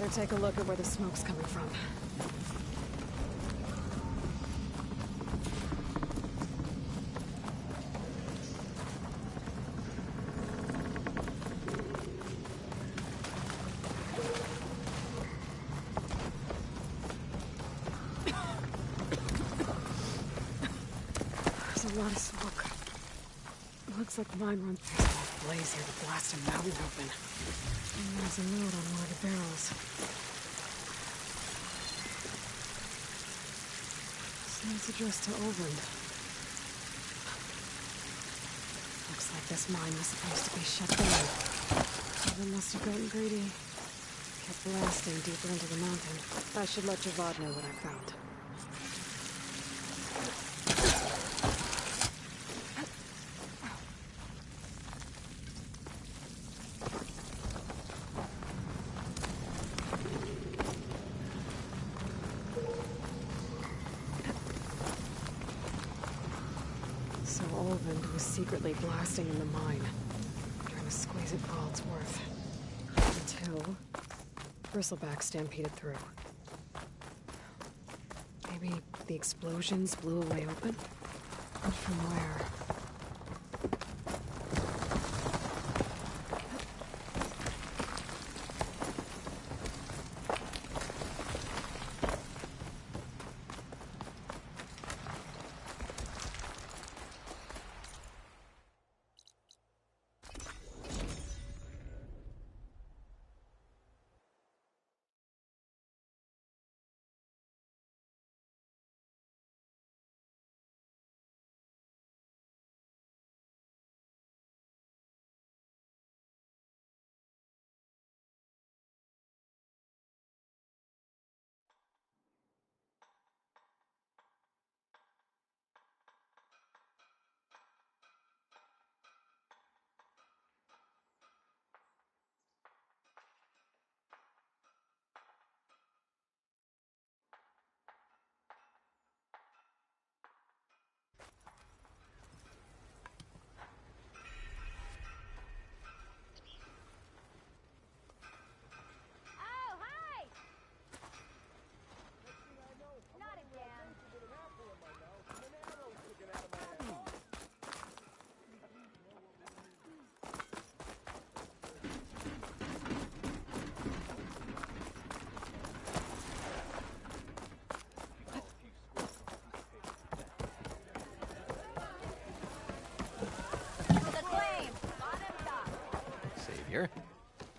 Better take a look at where the smoke's coming from. There's a lot of smoke. Looks like the mine runs. There's a blaze here to blast a mountain open. And there's a note on one of the barrels. Seems addressed to Olvin. Looks like this mine was supposed to be shut down. Olvin must have gotten greedy. Kept blasting deeper into the mountain. I should let Javad know what I found. So Olvin was secretly blasting in the mine, trying to squeeze it for all it's worth. Until Bristleback stampeded through. Maybe the explosions blew a way open? But from where?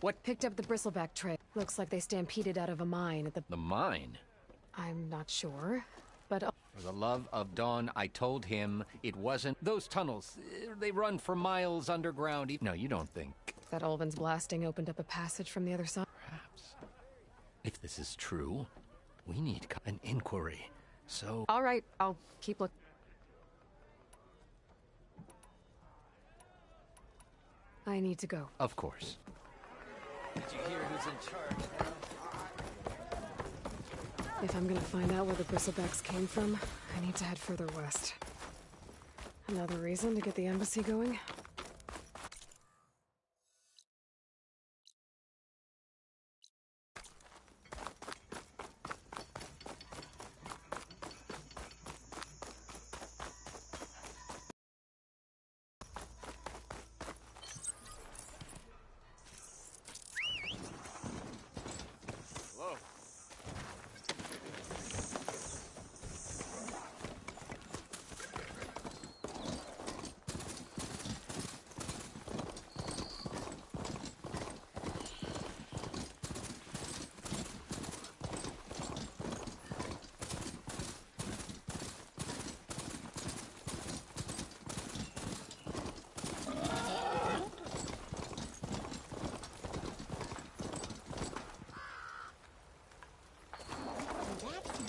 What? Picked up the Bristleback trail. Looks like they stampeded out of a mine at the... The mine? I'm not sure, but... For the love of Dawn, I told him it wasn't... Those tunnels, they run for miles underground. No, you don't think... That Olvin's blasting opened up a passage from the other side? Perhaps. If this is true, we need an inquiry, so... All right, I'll keep looking. I need to go. Of course. Did you hear who's in charge? If I'm gonna find out where the Bristlebacks came from, I need to head further west. Another reason to get the embassy going?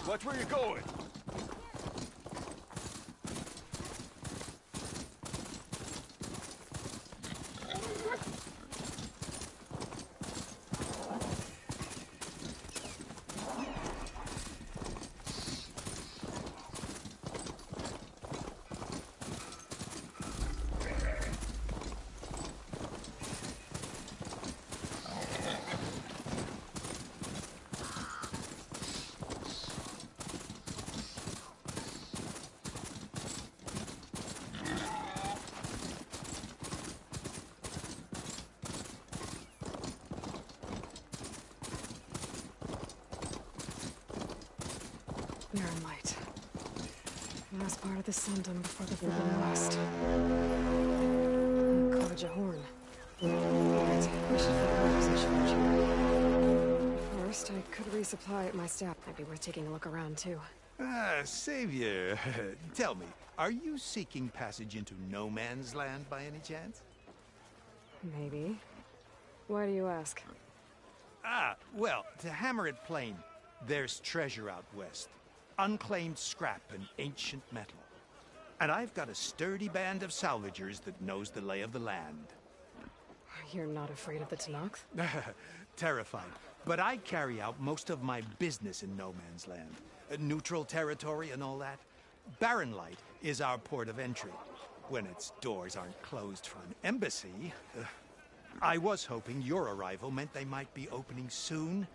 Watch where you're going. Barren Light. Last part of the Sundom before the Forbidden West. College of Horn. Right, we should find our position here. First, I could resupply at my staff. Might be worth taking a look around, too. Savior, tell me, are you seeking passage into no man's land by any chance? Maybe. Why do you ask? Well, to hammer it plain, there's treasure out west. Unclaimed scrap and ancient metal. And I've got a sturdy band of salvagers that knows the lay of the land. You're not afraid of the Tenakth? Terrified. But I carry out most of my business in no man's land. Neutral territory and all that. Barren Light is our port of entry. When its doors aren't closed for an embassy. I was hoping your arrival meant they might be opening soon.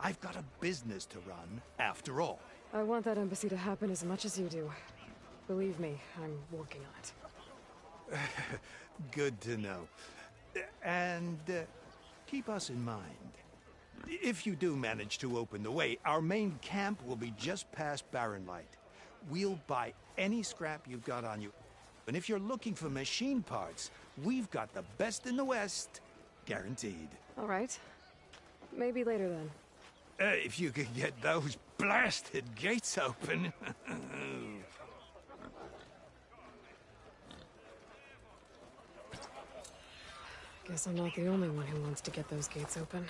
I've got a business to run, after all. I want that embassy to happen as much as you do. Believe me, I'm working on it. Good to know. And keep us in mind. If you do manage to open the way, our main camp will be just past Barren Light. We'll buy any scrap you've got on you. And if you're looking for machine parts, we've got the best in the West, guaranteed. All right. Maybe later then. If you could get those blasted gates open. Guess I'm not the only one who wants to get those gates open.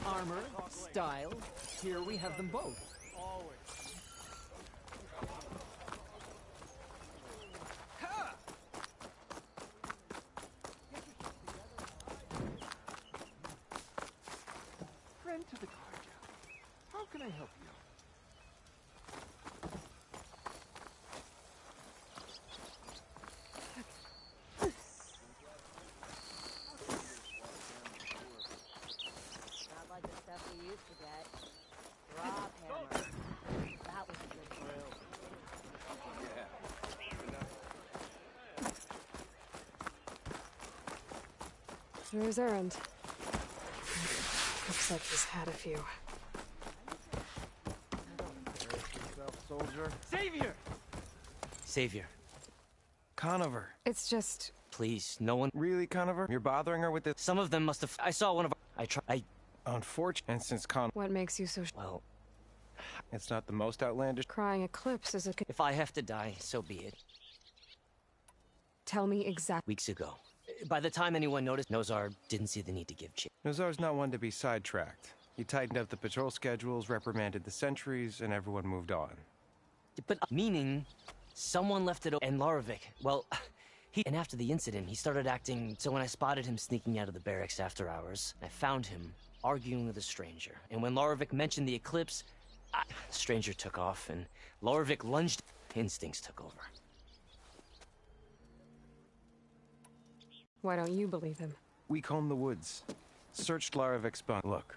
Armor, style, here we have them both. Friend to the cartel. How can I help you? There's Erend. Looks like he's had a few. Soldier. Savior. Conover. It's just... Please, no one... Really, Conover? You're bothering her with this? Some of them must have... I saw one of... Unfortunate. And since What makes you so... Well... It's not the most outlandish... Crying Eclipse is a... If I have to die, so be it. Tell me exactly... Weeks ago. By the time anyone noticed, Nozar didn't see the need to give chase. Nozar's not one to be sidetracked. He tightened up the patrol schedules, reprimanded the sentries, and everyone moved on. But meaning, someone left it and Larovic, well, and after the incident, he started acting, so when I spotted him sneaking out of the barracks after hours, I found him arguing with a stranger. And when Larovic mentioned the eclipse, the stranger took off, and Larovic lunged, instincts took over. Why don't you believe him? We combed the woods, searched Larovic's bunk. Look,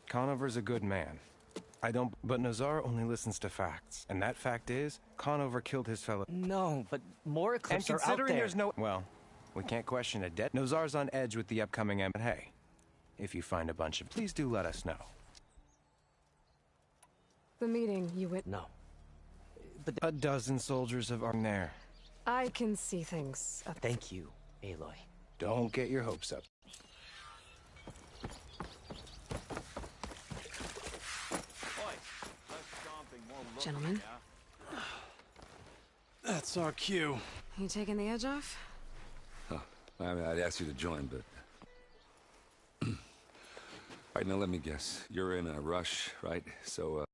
Conover's a good man. But Nozar only listens to facts. And that fact is, Conover killed his fellow... No, but more eclipses are out there. And considering there's no... Well, we can't question a debt. Nozar's on edge with the upcoming But hey, if you find a bunch of... Please do let us know. The meeting you went... No. But a dozen soldiers have armed there. I can see things. Thank you, Aloy. Don't get your hopes up. Gentlemen. That's our cue. You taking the edge off? Huh. I mean, I'd ask you to join, but... All right, now let me guess. You're in a rush, right? So,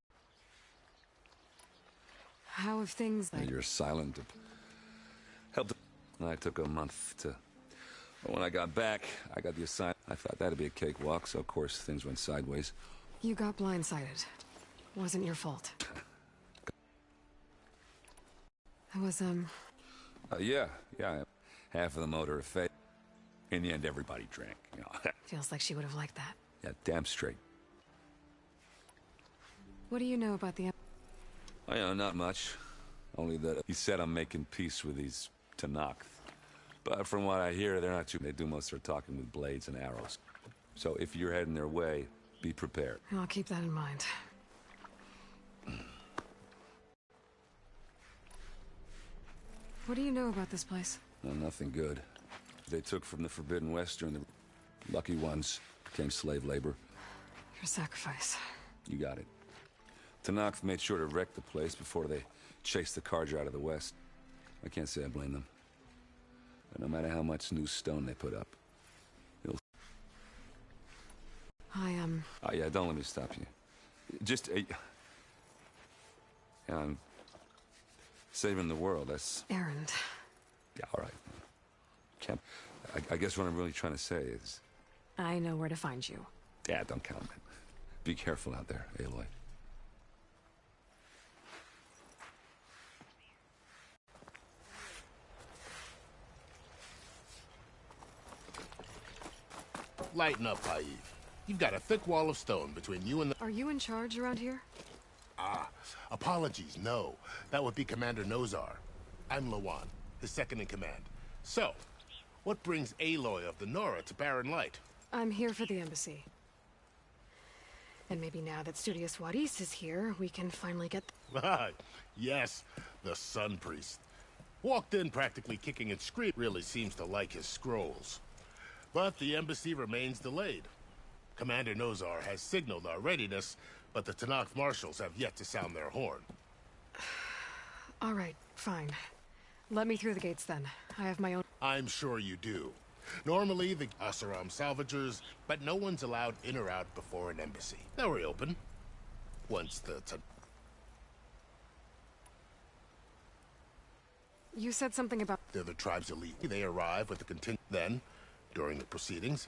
How have things... You're silent. Helped. I took a month to... But when I got back, I got the assignment. I thought that'd be a cakewalk, so of course things went sideways. You got blindsided. Wasn't your fault. That was, Yeah. Half of the motor of fate. In the end, everybody drank, you know. feels like she would have liked that. Yeah, damn straight. What do you know about the... Oh, yeah, not much. Only that he said I'm making peace with these Tenakth. But from what I hear, they're not too... They do most of their talking with blades and arrows. So if you're heading their way, be prepared. I'll keep that in mind. What do you know about this place? No, nothing good. They took from the Forbidden West during the lucky ones. Became slave labor. Your sacrifice. You got it. Tenakth made sure to wreck the place before they chased the Carja out of the West. I can't say I blame them. But no matter how much new stone they put up, it'll... Oh, yeah, don't let me stop you. Just, I'm saving the world, that's... Errand. Yeah, all right. I guess what I'm really trying to say is... I know where to find you. Yeah, don't count it. Be careful out there, Aloy. Lighten up, Paiv. You've got a thick wall of stone between you and the... Are you in charge around here? Ah, apologies, no. That would be Commander Nozar. I'm Lawan, his second-in-command. So, what brings Aloy of the Nora to Barren Light? I'm here for the embassy. And maybe now that Studious Wadis is here, we can finally get... Yes, the Sun Priest. Walked in practically kicking and screaming. Really seems to like his scrolls. But the embassy remains delayed. Commander Nozar has signaled our readiness, but the Tenakth marshals have yet to sound their horn. All right, fine. Let me through the gates then. I have my own... I'm sure you do. Normally, the Asaram salvagers, but no one's allowed in or out before an embassy. They'll reopen. Once the... You said something about... They're the tribe's elite. They arrive with the contingent. Then, during the proceedings,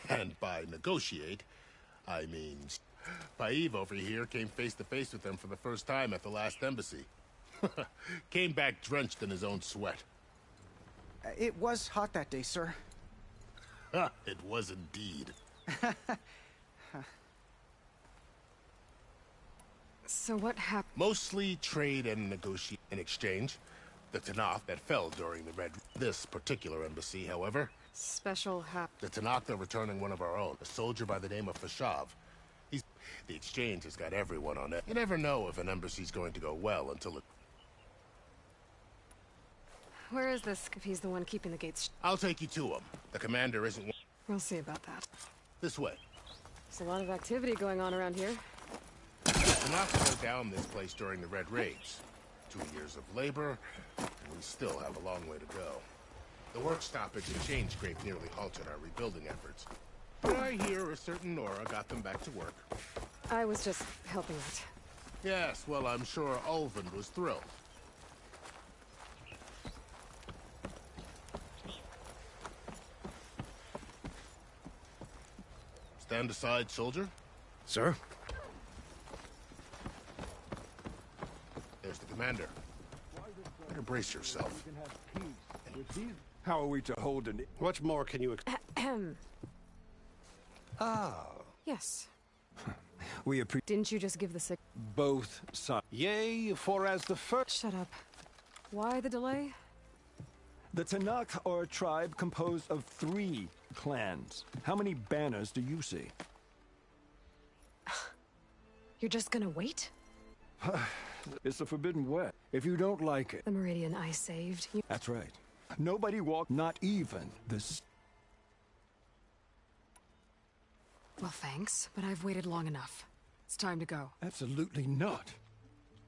and by negotiate, I mean... Paiv over here came face-to-face with them for the first time at the last embassy. Came back drenched in his own sweat. It was hot that day, sir. It was indeed. So what happened? Mostly trade and negotiate in exchange. The Tenakth that fell during the Red... This particular embassy, however... Special The Tenakth are returning one of our own, a soldier by the name of Fashav. The exchange has got everyone on it. You never know if an embassy's going to go well until it... Where is this, if he's the one keeping the gates? I'll take you to him. The commander isn't... We'll see about that. This way. There's a lot of activity going on around here. The Tenakth tore down this place during the Red Raids. 2 years of labor, and we still have a long way to go. The work stoppage and change scrape nearly halted our rebuilding efforts. But I hear a certain Nora got them back to work. I was just helping out. Yes, well, I'm sure Ulvund was thrilled. Stand aside, soldier. Sir? There's the commander. Better brace yourself. How are we to hold an... What more can you... Yes. We appreciate... Didn't you just give the sick... Both sides. Yea, for as the first... Shut up. Why the delay? The Tenakth are a tribe composed of 3 clans. How many banners do you see? You're just gonna wait? It's the Forbidden West. If you don't like it... The Meridian I saved. That's right. Nobody walked, not even this... Well, thanks, but I've waited long enough. It's time to go. Absolutely not.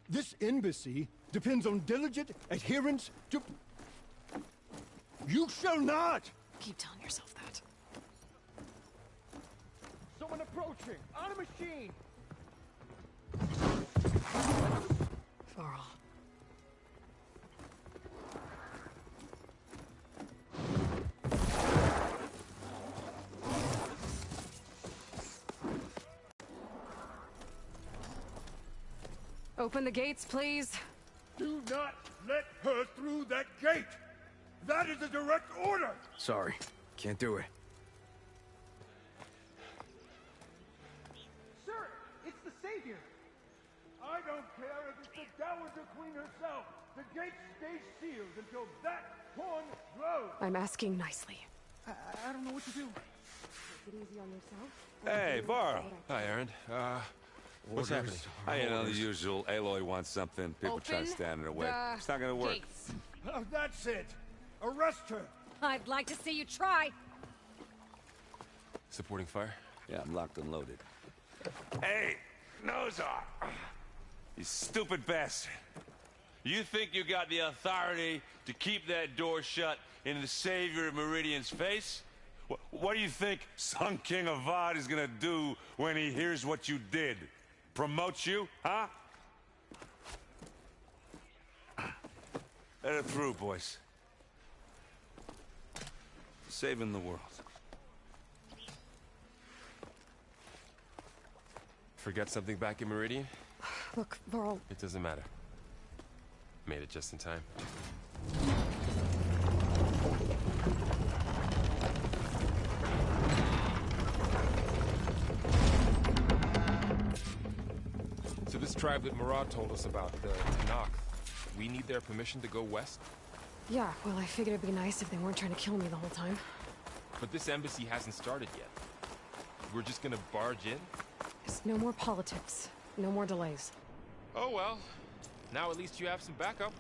This embassy depends on diligent adherence to... You shall not! Keep telling yourself that. Someone approaching! On a machine! Varl. Open the gates, please. Do not let her through that gate! That is a direct order! Sorry, can't do it. Sir, it's the Savior. I don't care if it's the Dowager Queen herself. The gate stays sealed until that horn blows. I'm asking nicely. I don't know what to do. Take it easy on yourself. Hey, Varl. Hi, Aaron. What's happening? You know, the usual. Aloy wants something. People try to stand in her way. It's not gonna work. Gates. Oh, that's it. Arrest her. I'd like to see you try. Supporting fire? Yeah, I'm locked and loaded. Hey, Nozar! You stupid bastard. You think you got the authority to keep that door shut in the Savior of Meridian's face? What do you think Sun King Avad is gonna do when he hears what you did? Promote you, huh? Let her through, boys. Saving the world. Forget something back in Meridian? Look, Varl. It doesn't matter. Made it just in time. So this tribe that Murad told us about, the Tanakh, we need their permission to go west? Yeah, well, I figured it'd be nice if they weren't trying to kill me the whole time. But this embassy hasn't started yet. We're just gonna barge in? It's no more politics. No more delays. Oh well. Now at least you have some backup.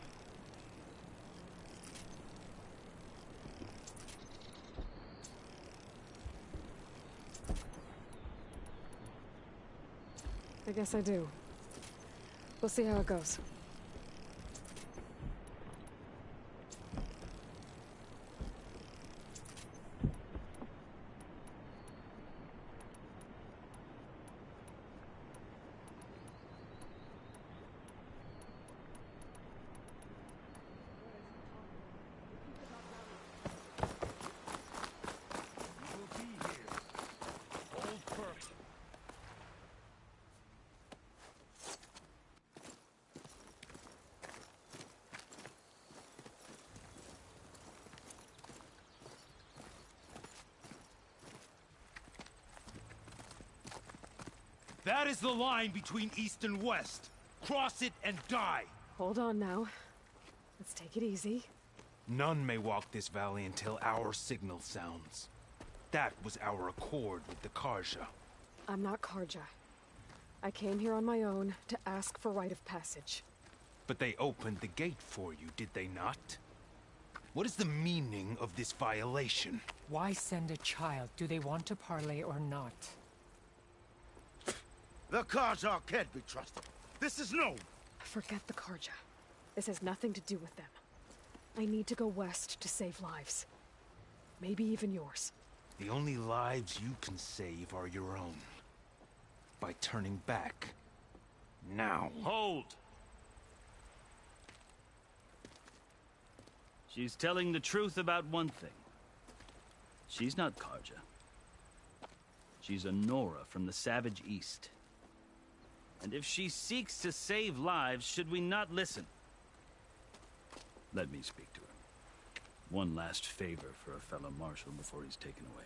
I guess I do. We'll see how it goes. That is the line between East and West. Cross it and die. Hold on now. Let's take it easy. None may walk this valley until our signal sounds. That was our accord with the Karja. I'm not Karja. I came here on my own to ask for rite of passage. But they opened the gate for you, did they not? What is the meaning of this violation? Why send a child? Do they want to parley or not? The Karja can't be trusted. This is known. Forget the Karja. This has nothing to do with them. I need to go west to save lives. Maybe even yours. The only lives you can save are your own. By turning back. Now. Hold! She's telling the truth about one thing. She's not Karja. She's a Nora from the Savage East. And if she seeks to save lives, should we not listen? Let me speak to her. One last favor for a fellow marshal before he's taken away.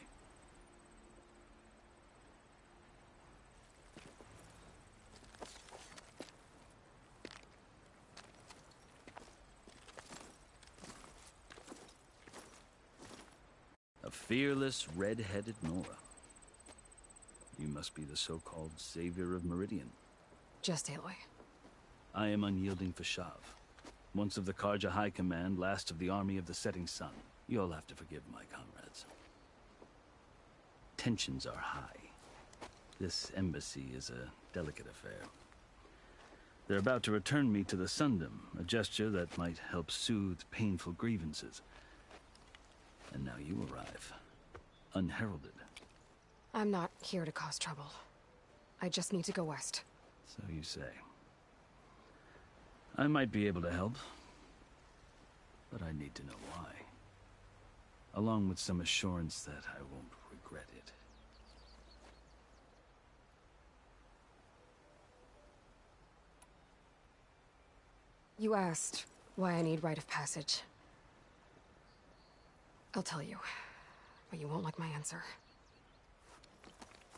A fearless, red-headed Nora. You must be the so-called savior of Meridian. Just Aloy. I am unyielding Fashav. Once of the Karja High Command, last of the army of the setting sun. You'll have to forgive my comrades. Tensions are high. This embassy is a delicate affair. They're about to return me to the Sundom, a gesture that might help soothe painful grievances. And now you arrive, unheralded. I'm not here to cause trouble. I just need to go west. So you say. I might be able to help, but I need to know why. Along with some assurance that I won't regret it. You asked why I need rite of passage. I'll tell you, but you won't like my answer.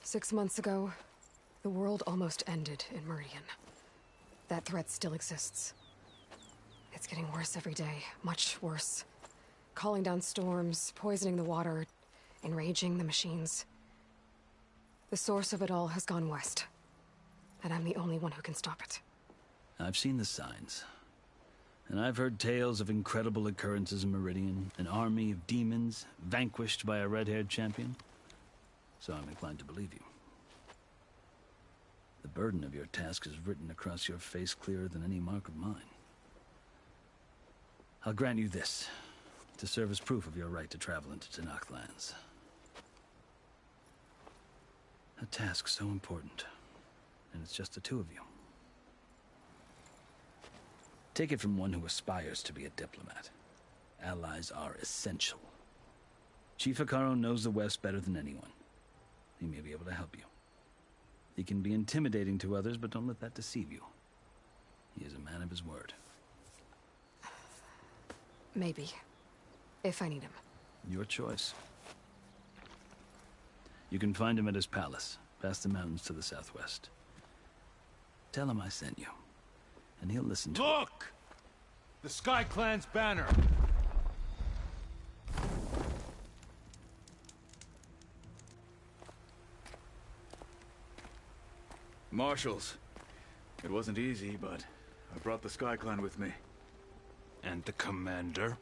6 months ago, the world almost ended in Meridian. That threat still exists. It's getting worse every day, much worse. Calling down storms, poisoning the water, enraging the machines. The source of it all has gone west, and I'm the only one who can stop it. I've seen the signs. And I've heard tales of incredible occurrences in Meridian, an army of demons vanquished by a red-haired champion. So I'm inclined to believe you. The burden of your task is written across your face clearer than any mark of mine. I'll grant you this, to serve as proof of your right to travel into Tenakth lands. A task so important, and it's just the two of you. Take it from one who aspires to be a diplomat. Allies are essential. Chief Hekarro knows the West better than anyone. He may be able to help you. He can be intimidating to others, but don't let that deceive you. He is a man of his word. Maybe. If I need him. Your choice. You can find him at his palace, past the mountains to the southwest. Tell him I sent you, and he'll listen to Look! The Sky Clan's banner! Marshals. It wasn't easy, but I brought the Sky Clan with me. And the commander?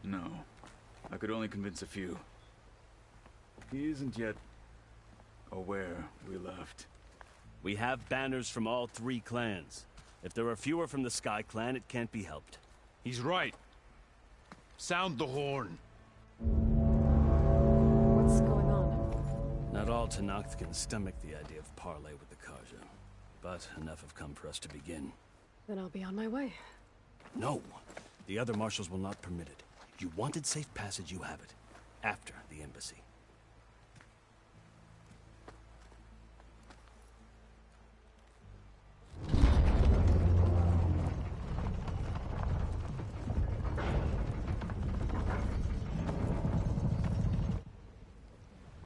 No. I could only convince a few. He isn't yet aware we left. We have banners from all 3 clans. If there are fewer from the Sky Clan, it can't be helped. He's right. Sound the horn. What's going on? Not all Tenakth can stomach the idea of parley with the Carja, but enough have come for us to begin. Then I'll be on my way. No! The other marshals will not permit it. You wanted safe passage, you have it. After the embassy.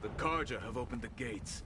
The Carja have opened the gates.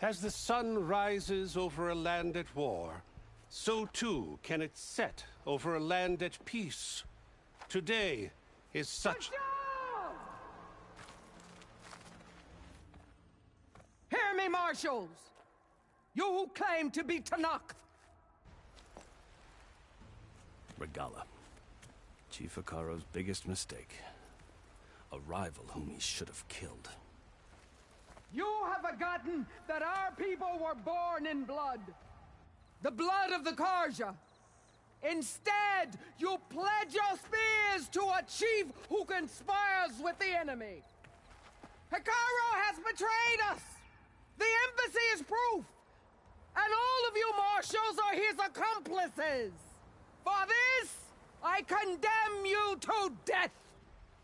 As the sun rises over a land at war, so too can it set over a land at peace. Today is such... Hear me, marshals! You who claim to be Tenakth! Regalla. Chief Hekarro's biggest mistake. A rival whom he should have killed. You have forgotten that our people were born in blood. The blood of the Carja. Instead, you pledge your spears to a chief who conspires with the enemy. Hekarro has betrayed us! The embassy is proof! And all of you marshals are his accomplices! For this, I condemn you to death!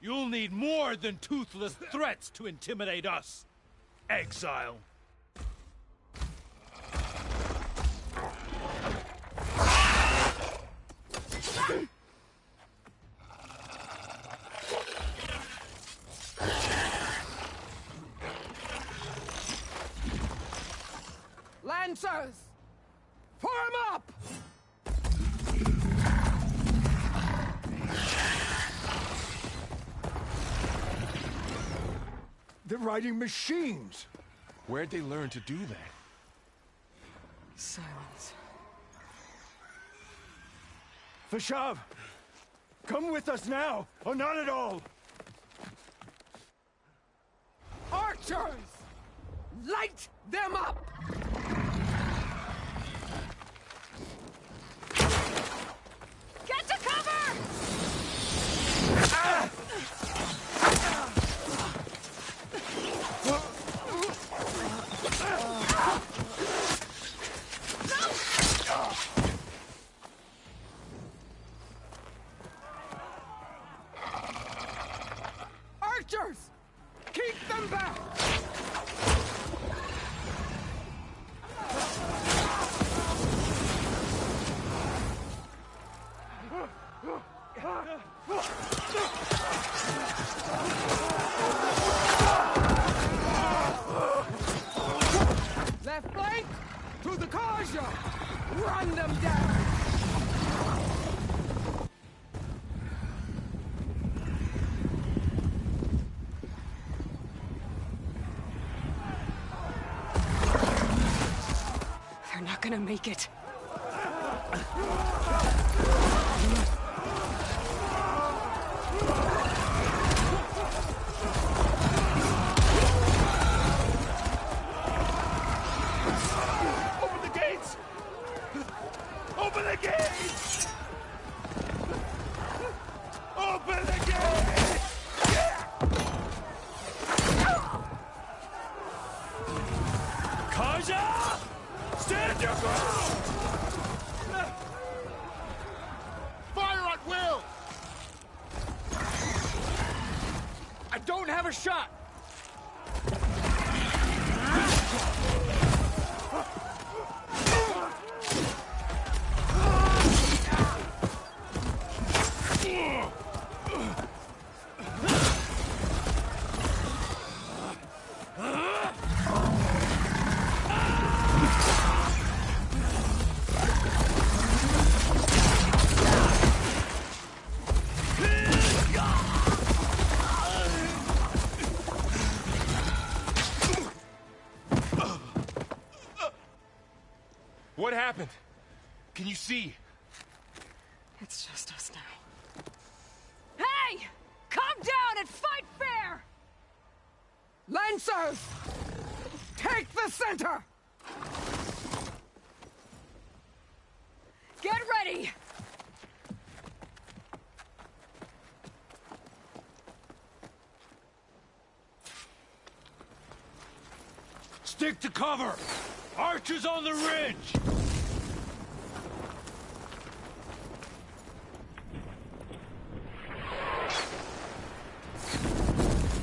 You'll need more than toothless threats to intimidate us. Exile. Lancers! Form up! They're riding machines! Where'd they learn to do that? Silence. Vashav! Come with us now, or not at all! Archers! Light them up! Get to cover! Ah! them back! Left flank to the Karja! Run them down! They're not gonna make it. Open the gates! Open the gates! Open the gates! Karja! Stand your ground! Fire at will! I don't have a shot! What happened? Can you see? It's just us now. Hey! Calm down and fight fair! Lancers! Take the center! Get ready! Stick to cover! Archers on the ridge!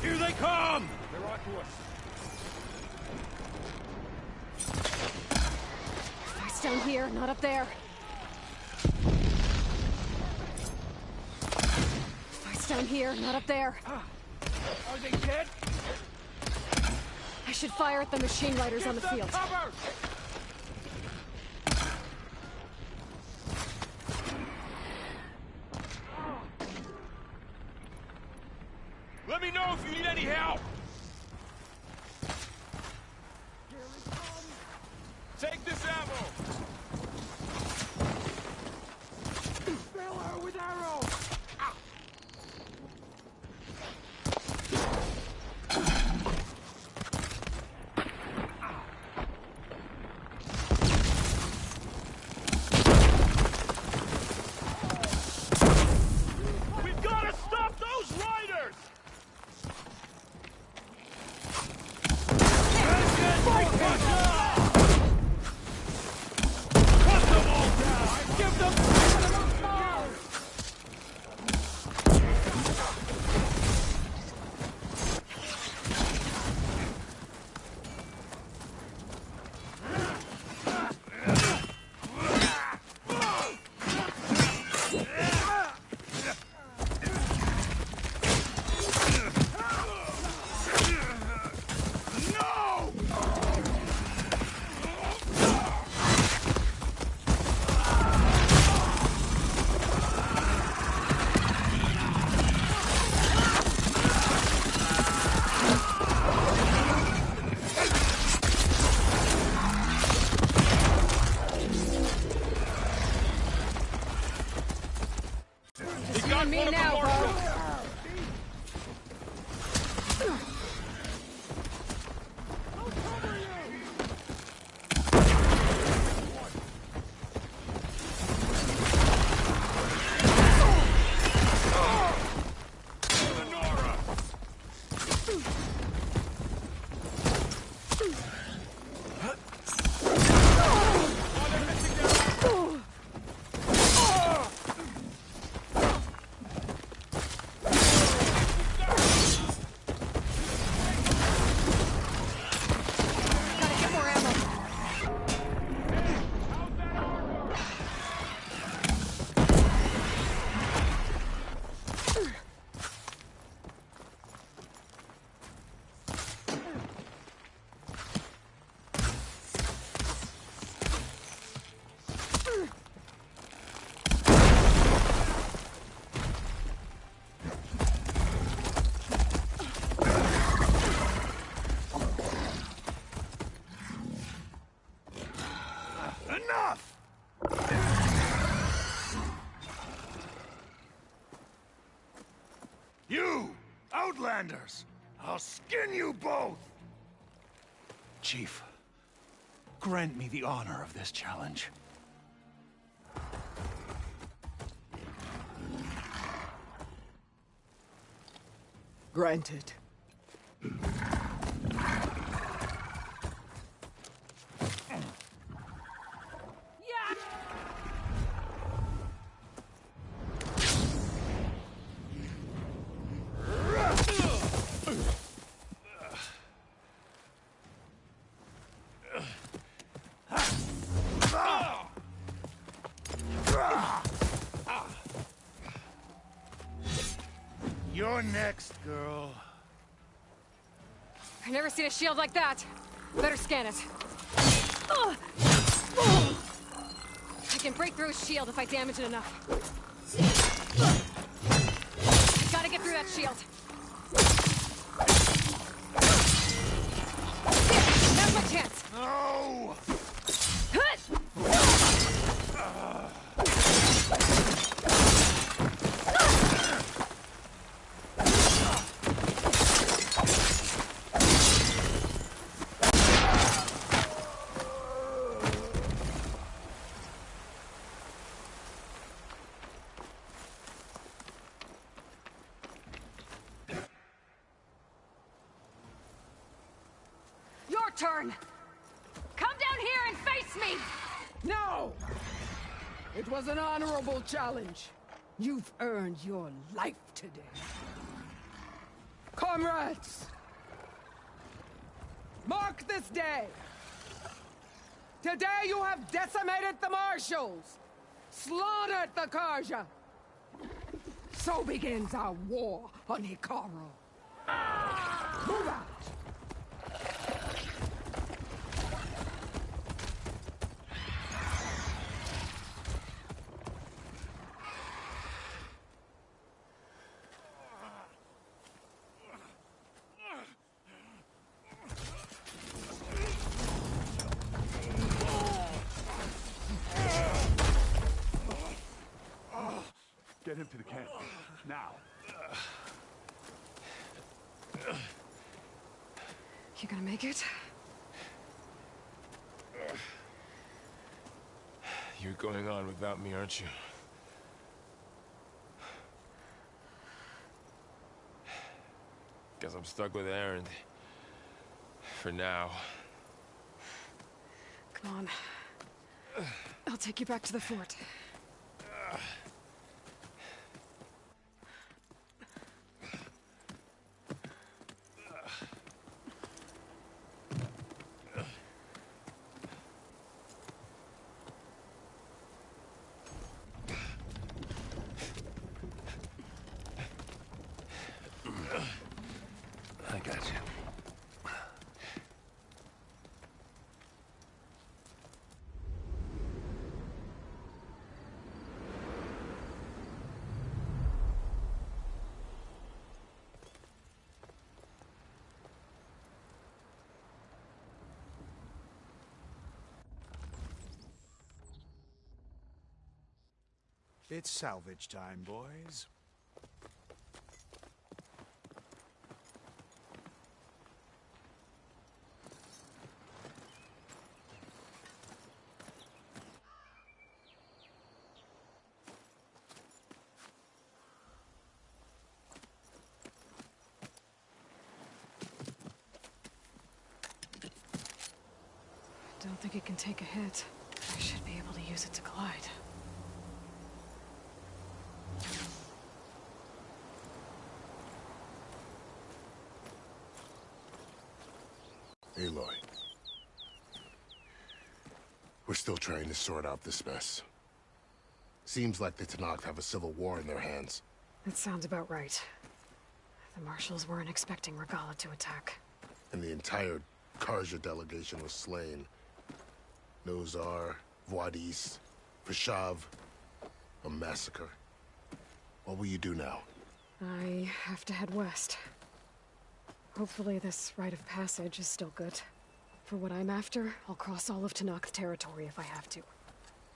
Here they come! They're on to us. Fight's down here, not up there. Fight's down here, not up there. Are they dead? I should fire at the machine riders on the field. Cover! Let me know if you need any help! Take this ammo! Fill her with arrows! We've got to stop those riders! Cut them all down! Give them... Outlanders! I'll skin you both! Chief, grant me the honor of this challenge. Granted. You're next, girl. I've never seen a shield like that. Better scan it. I can break through his shield if I damage it enough. Gotta get through that shield. Now's my chance. No! Your turn! Come down here and face me! No! It was an honorable challenge. You've earned your life today. Comrades! Mark this day! Today you have decimated the Marshals! Slaughtered the Karja! So begins our war on Hikaru. Move out! Get him to the camp. Now. You gonna make it? You're going on without me, aren't you? Guess I'm stuck with Erend. For now. Come on. I'll take you back to the fort. I got you. It's salvage time, boys. Don't think it can take a hit. I should be able to use it to glide. Aloy. We're still trying to sort out this mess. Seems like the Tenakth have a civil war in their hands. That sounds about right. The Marshals weren't expecting Regalla to attack. And the entire Karja delegation was slain. Nozar, Vuadis, Vashav. A massacre. What will you do now? I have to head west. Hopefully this rite of passage is still good. For what I'm after, I'll cross all of Tenakth territory if I have to.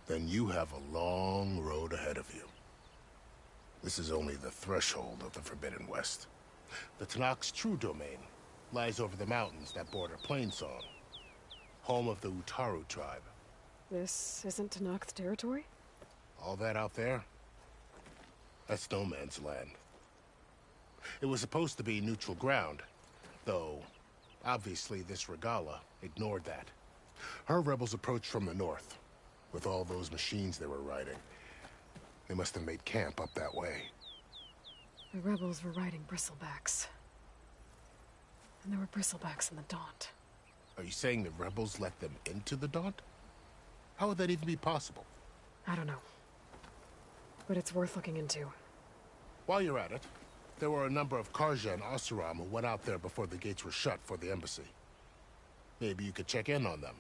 Then you have a long road ahead of you. This is only the threshold of the Forbidden West. The Tenakth's true domain lies over the mountains that border Plainsong, home of the Utaru tribe. This isn't Tenakth's territory? All that out there? That's no man's land. It was supposed to be neutral ground, though obviously this Regalla ignored that. Her rebels approached from the north, with all those machines they were riding. They must have made camp up that way. The rebels were riding bristlebacks. And there were bristlebacks in the Daunt. Are you saying the rebels let them into the Daunt? How would that even be possible? I don't know. But it's worth looking into. While you're at it, there were a number of Carja and Oseram who went out there before the gates were shut for the embassy. Maybe you could check in on them.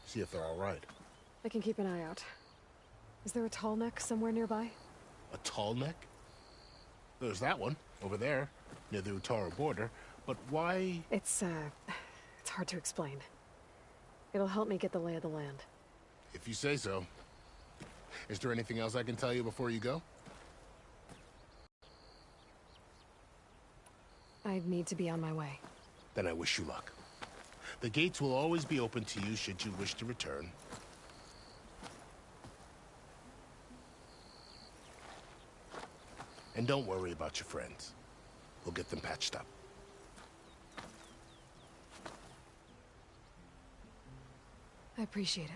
See if they're all right. I can keep an eye out. Is there a tall neck somewhere nearby? A tall neck? There's that one, over there, near the Utaru border. But why? It's hard to explain. It'll help me get the lay of the land. If you say so. Is there anything else I can tell you before you go? I need to be on my way. Then I wish you luck. The gates will always be open to you should you wish to return. And don't worry about your friends. We'll get them patched up. I appreciate it.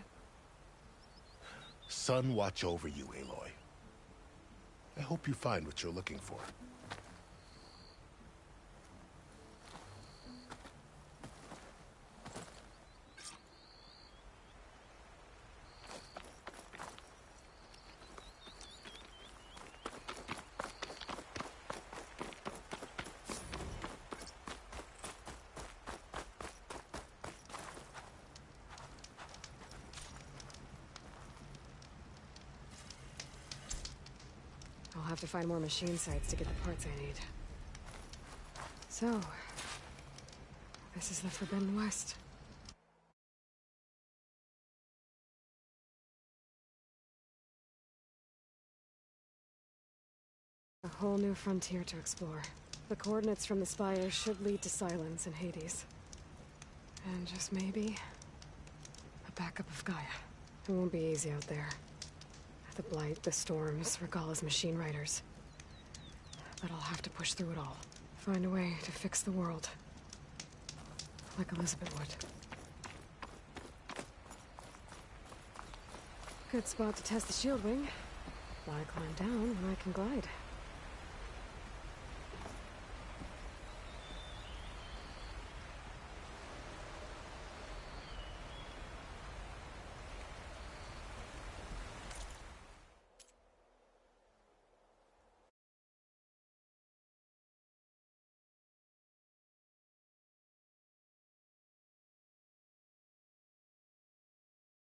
Sun watch over you, Aloy. I hope you find what you're looking for. I'll have to find more machine sites to get the parts I need. So, this is the Forbidden West. A whole new frontier to explore. The coordinates from the spire should lead to Silence and Hades. And just maybe, a backup of Gaia. It won't be easy out there. The Blight, the Storms, Regalla's machine riders. But I'll have to push through it all. Find a way to fix the world. Like Elizabeth would. Good spot to test the shield wing. Why climb down when I can glide?